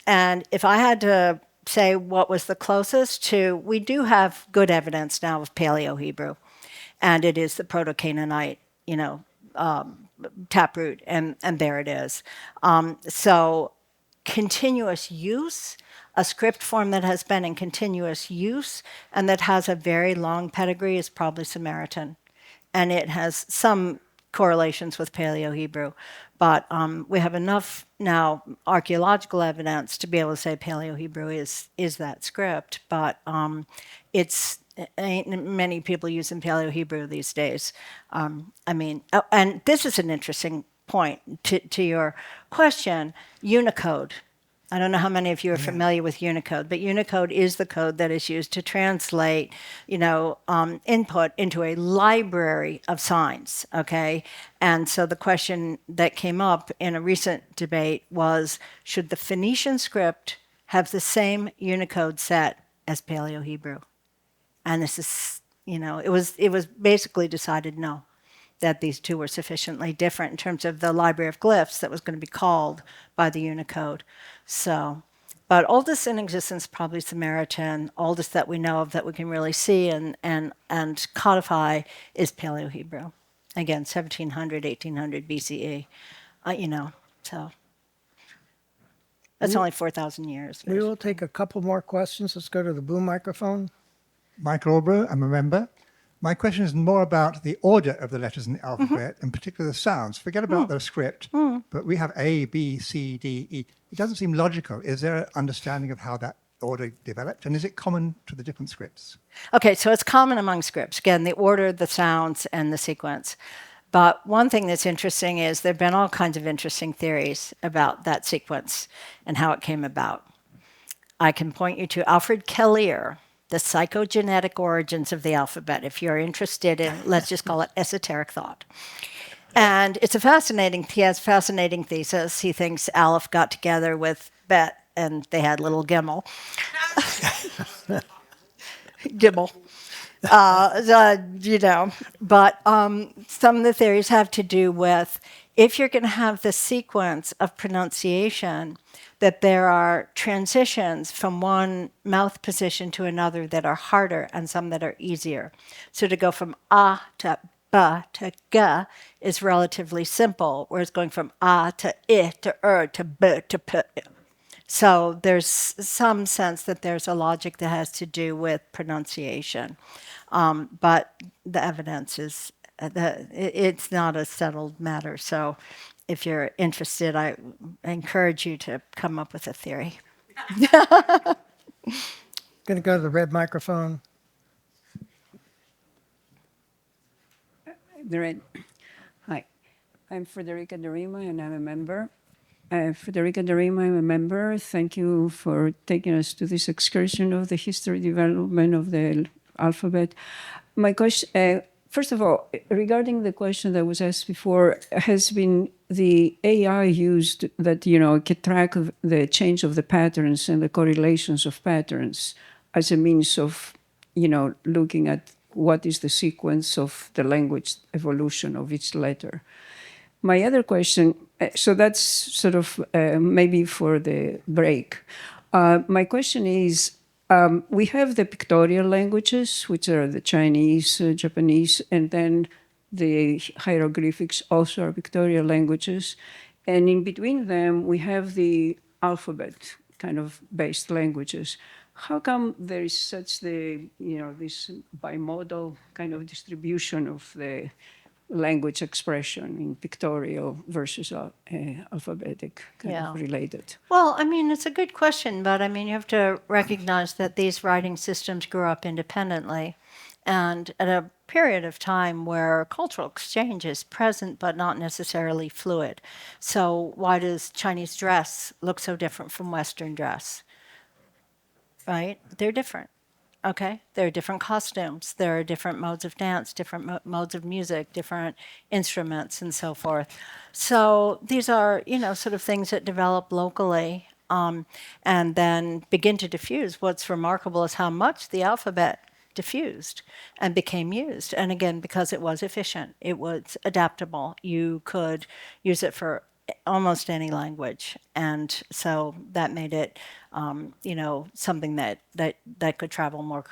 And if I had to say what was the closest to, we do have good evidence now of Paleo-Hebrew. And it is the Proto-Canaanite, taproot, and there it is. So continuous use, a script form that has been in continuous use and that has a very long pedigree is probably Samaritan. And it has some correlations with Paleo-Hebrew. But we have enough now archaeological evidence to be able to say Paleo-Hebrew is that script. But ain't many people using Paleo-Hebrew these days. And this is an interesting point to your question. Unicode. I don't know how many of you are familiar with Unicode, but Unicode is the code that is used to translate, input into a library of signs, okay? And so the question that came up in a recent debate was, should the Phoenician script have the same Unicode set as Paleo-Hebrew? And this is, it was basically decided no, that these two were sufficiently different in terms of the library of glyphs that was going to be called by the Unicode. So, but oldest in existence, probably Samaritan. Oldest that we know of that we can really see and codify is Paleo-Hebrew. Again, 1700, 1800 BCE. So that's only 4,000 years. We will take a couple more questions. Let's go to the boom microphone. Michael Albro, I'm a member. My question is more about the order of the letters in the alphabet, in particular the sounds. Forget about the script, but we have A, B, C, D, E. It doesn't seem logical. Is there an understanding of how that order developed, and is it common to the different scripts? Okay, so it's common among scripts. Again, the order, the sounds, and the sequence. But one thing that's interesting is there have been all kinds of interesting theories about that sequence and how it came about. I can point you to Alfred Kellier, The Psychogenetic Origins of the Alphabet, if you're interested in, let's just call it esoteric thought. And it's a fascinating thesis. He thinks Aleph got together with Bet and they had little Gimel. Gimel. But some of the theories have to do with if you're going to have the sequence of pronunciation, that there are transitions from one mouth position to another that are harder and some that are easier. So to go from A to B to G is relatively simple, whereas going from A to I to to B to P. So there's some sense that there's a logic that has to do with pronunciation. But the evidence is that it's not a settled matter. So if you're interested, I encourage you to come up with a theory. Going to go to the red microphone. Hi, I'm Frederica Derima, and I'm a member. Frederica Derima, I'm a member. Thank you for taking us to this excursion of the history development of the alphabet. My question, first of all, regarding the question that was asked before, has been the AI used that, keep track of the change of the patterns and the correlations of patterns as a means of, looking at what is the sequence of the language evolution of each letter? My other question, so that's sort of maybe for the break. My question is, we have the pictorial languages, which are the Chinese, Japanese, and then the hieroglyphics also are pictorial languages. And in between them, we have the alphabet kind of based languages. How come there is such this bimodal kind of distribution of the language expression in pictorial versus alphabetic kind of related? Well, it's a good question, but you have to recognize that these writing systems grew up independently. and at a period of time where cultural exchange is present but not necessarily fluid. So why does Chinese dress look so different from Western dress? Right? They're different. Okay, there are different costumes, there are different modes of dance, different modes of music, different instruments, and so forth. So these are, sort of things that develop locally and then begin to diffuse. What's remarkable is how much the alphabet diffused and became used. And again, because it was efficient, it was adaptable. You could use it for almost any language, and so that made it, something that could travel more,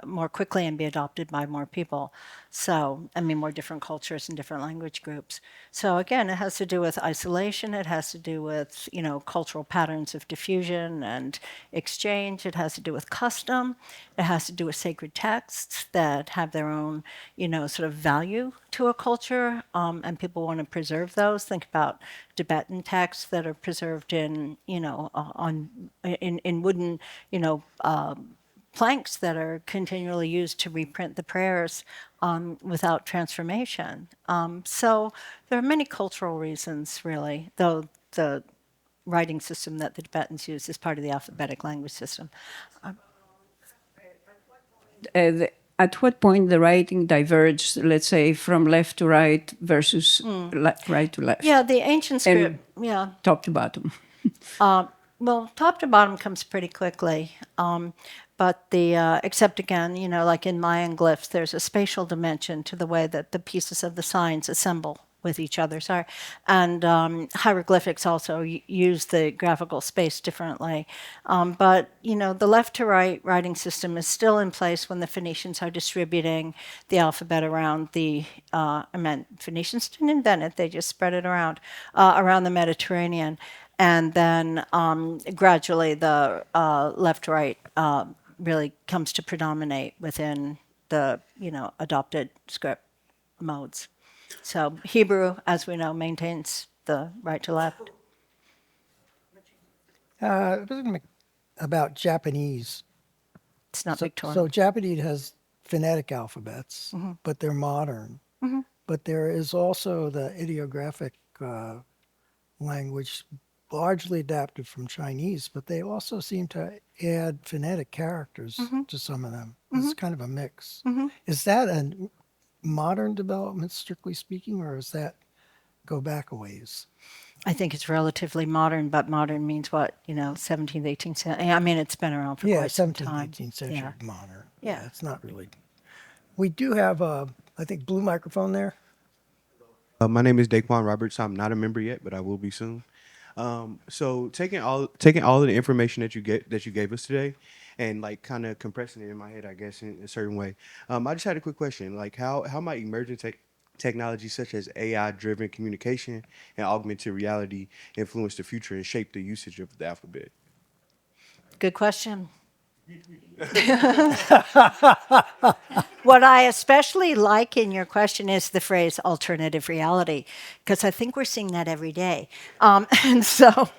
more quickly and be adopted by more people. So, I mean, more different cultures and different language groups. So again, it has to do with isolation. It has to do with, cultural patterns of diffusion and exchange. It has to do with custom. It has to do with sacred texts that have their own, sort of value to a culture, and people want to preserve those. Think about Tibetan texts that are preserved in, in wooden, planks that are continually used to reprint the prayers without transformation. So there are many cultural reasons, really, though the writing system that the Tibetans use is part of the alphabetic language system. At what point the writing diverged, let's say, from left to right versus right to left? Yeah, the ancient script, Top to bottom. Well, top to bottom comes pretty quickly. But except again, like in Mayan glyphs, there's a spatial dimension to the way that the pieces of the signs assemble with each other. Sorry. And hieroglyphics also use the graphical space differently. But, the left to right writing system is still in place when the Phoenicians are distributing the alphabet around Phoenicians didn't invent it, they just spread it around the Mediterranean. And then gradually the left-right really comes to predominate within the, adopted script modes. So Hebrew, as we know, maintains the right to left. About Japanese. It's not Victorian. So Japanese has phonetic alphabets, but they're modern. But there is also the ideographic language, largely adapted from Chinese, but they also seem to add phonetic characters to some of them. It's kind of a mix. Is that a modern development, strictly speaking, or does that go back a ways? I think it's relatively modern, but modern means what, 17th, 18th century. I mean, it's been around for quite some 17th, time. 18th century modern. Yeah. It's not really. We do have I think, blue microphone there. My name is Daquan Roberts. I'm not a member yet, but I will be soon. So taking all of the information that you gave us today, and like kind of compressing it in my head, I guess in a certain way. I just had a quick question. Like how might emerging technology such as AI-driven communication and augmented reality influence the future and shape the usage of the alphabet? Good question. What I especially like in your question is the phrase alternative reality, because I think we're seeing that every day. And so,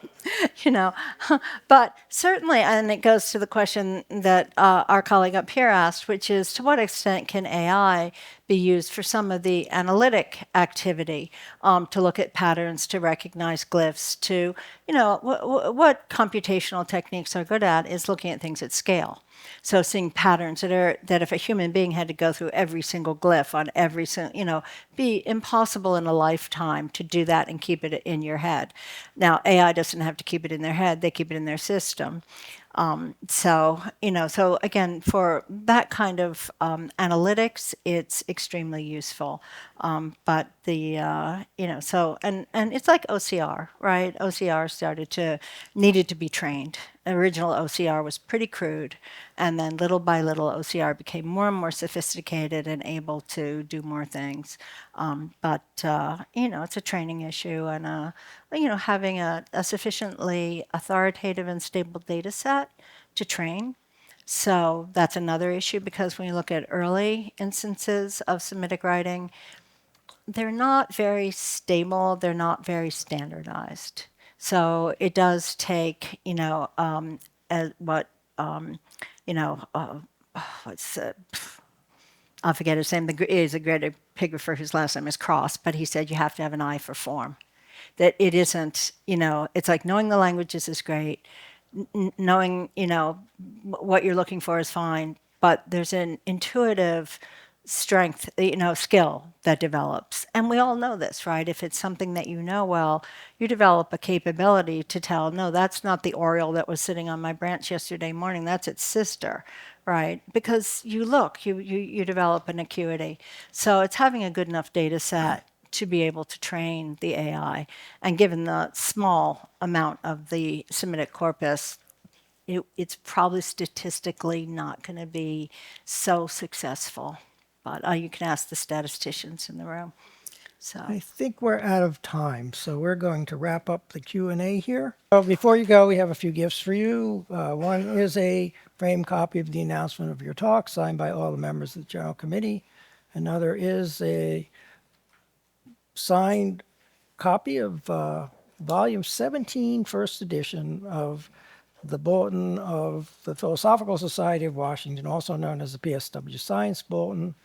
but certainly, and it goes to the question that our colleague up here asked, which is to what extent can AI be used for some of the analytic activity, to look at patterns, to recognize glyphs, to, what computational techniques are good at is looking at things at scale. So seeing patterns that if a human being had to go through every single glyph on every single, be impossible in a lifetime to do that and keep it in your head. Now, AI doesn't have to keep it in their head, they keep it in their system. So again, for that kind of analytics, it's extremely useful. But and it's like OCR, right? OCR needed to be trained. Original OCR was pretty crude, and then little by little OCR became more and more sophisticated and able to do more things. But it's a training issue, and having a sufficiently authoritative and stable data set to train. So that's another issue, because when you look at early instances of Semitic writing, they're not very stable, they're not very standardized. So it does take, I forget his name, is a great epigrapher whose last name is Cross, but he said you have to have an eye for form. That it isn't, it's like knowing the languages is great, knowing, what you're looking for is fine, but there's an intuitive strength, skill that develops. And we all know this, right? If it's something that you know well, you develop a capability to tell, no, that's not the oriole that was sitting on my branch yesterday morning, that's its sister, right? Because you look, you develop an acuity. So it's having a good enough data set to be able to train the AI. And given the small amount of the Semitic corpus, it's probably statistically not going to be so successful. But you can ask the statisticians in the room. So I think we're out of time, so we're going to wrap up the Q&A here. So before you go, we have a few gifts for you. One is a framed copy of the announcement of your talk, signed by all the members of the General Committee. Another is a signed copy of volume 17, first edition of the Bulletin of the Philosophical Society of Washington, also known as the PSW Science Bulletin,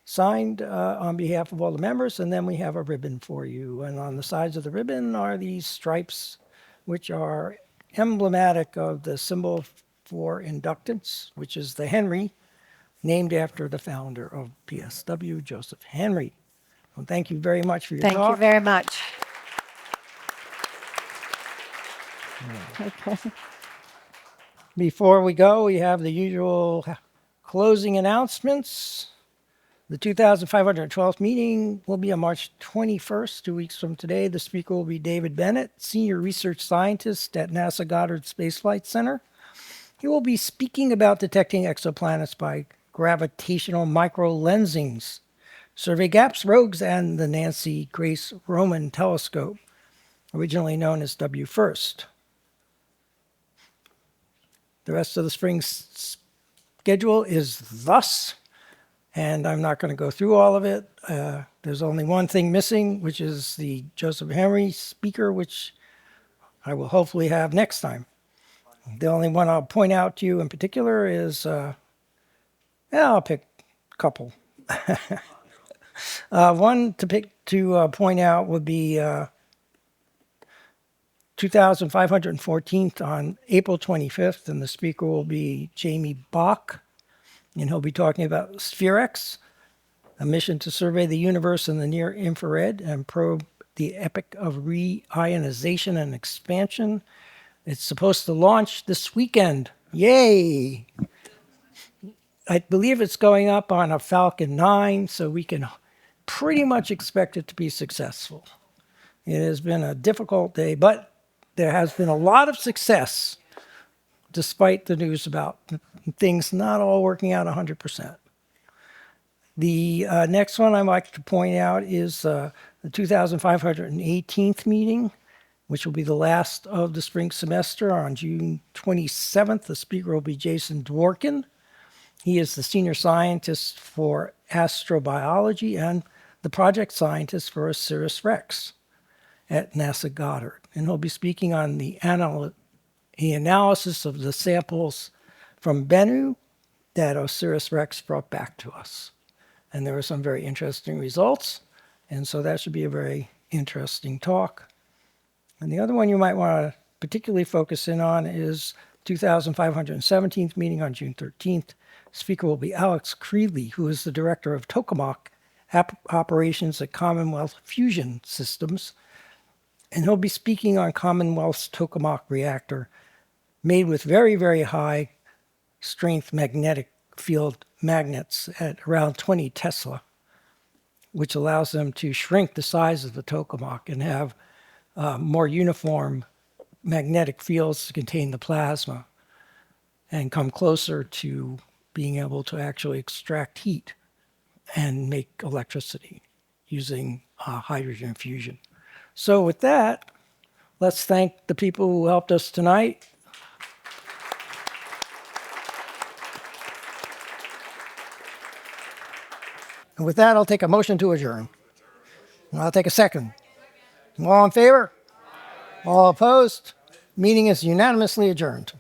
signed on behalf of all the members. And then we have a ribbon for you. And on the sides of the ribbon are these stripes, which are emblematic of the symbol for inductance, which is the Henry, named after the founder of PSW, Joseph Henry. Well, thank you very much for your talk. thank you very much. Okay. Before we go, we have the usual closing announcements. The 2512th meeting will be on March 21st, 2 weeks from today. The speaker will be David Bennett, Senior Research Scientist at NASA Goddard Space Flight Center. He will be speaking about detecting exoplanets by gravitational microlensings, survey gaps, rogues, and the Nancy Grace Roman telescope, originally known as WFIRST. The rest of the spring schedule is thus, and I'm not going to go through all of it. There's only one thing missing, which is the Joseph Henry speaker, which I will hopefully have next time. The only one I'll point out to you in particular is, I'll pick a couple. One to point out would be 2514th on April 25th, and the speaker will be Jamie Bach, and he'll be talking about Spherex, a mission to survey the universe in the near infrared and probe the epoch of reionization and expansion. It's supposed to launch this weekend. Yay! I believe it's going up on a Falcon 9, so we can pretty much expect it to be successful. It has been a difficult day, but there has been a lot of success, despite the news about things not all working out 100%. The next one I'd like to point out is the 2518th meeting, which will be the last of the spring semester on June 27th. The speaker will be Jason Dworkin. He is the senior scientist for astrobiology and the project scientist for OSIRIS-REx at NASA Goddard. And he'll be speaking on the analysis of the samples from Bennu that OSIRIS-REx brought back to us. And there were some very interesting results. And so that should be a very interesting talk. And the other one you might want to particularly focus in on is 2517th meeting on June 13th. Speaker will be Alex Creeley, who is the director of tokamak operations at Commonwealth Fusion Systems. And he'll be speaking on Commonwealth's tokamak reactor made with very, very high strength magnetic field magnets at around 20 Tesla, which allows them to shrink the size of the tokamak and have more uniform magnetic fields to contain the plasma and come closer to being able to actually extract heat and make electricity using hydrogen fusion. So with that, let's thank the people who helped us tonight. And with that, I'll take a motion to adjourn. And I'll take a second. All in favor? All opposed? Meeting is unanimously adjourned.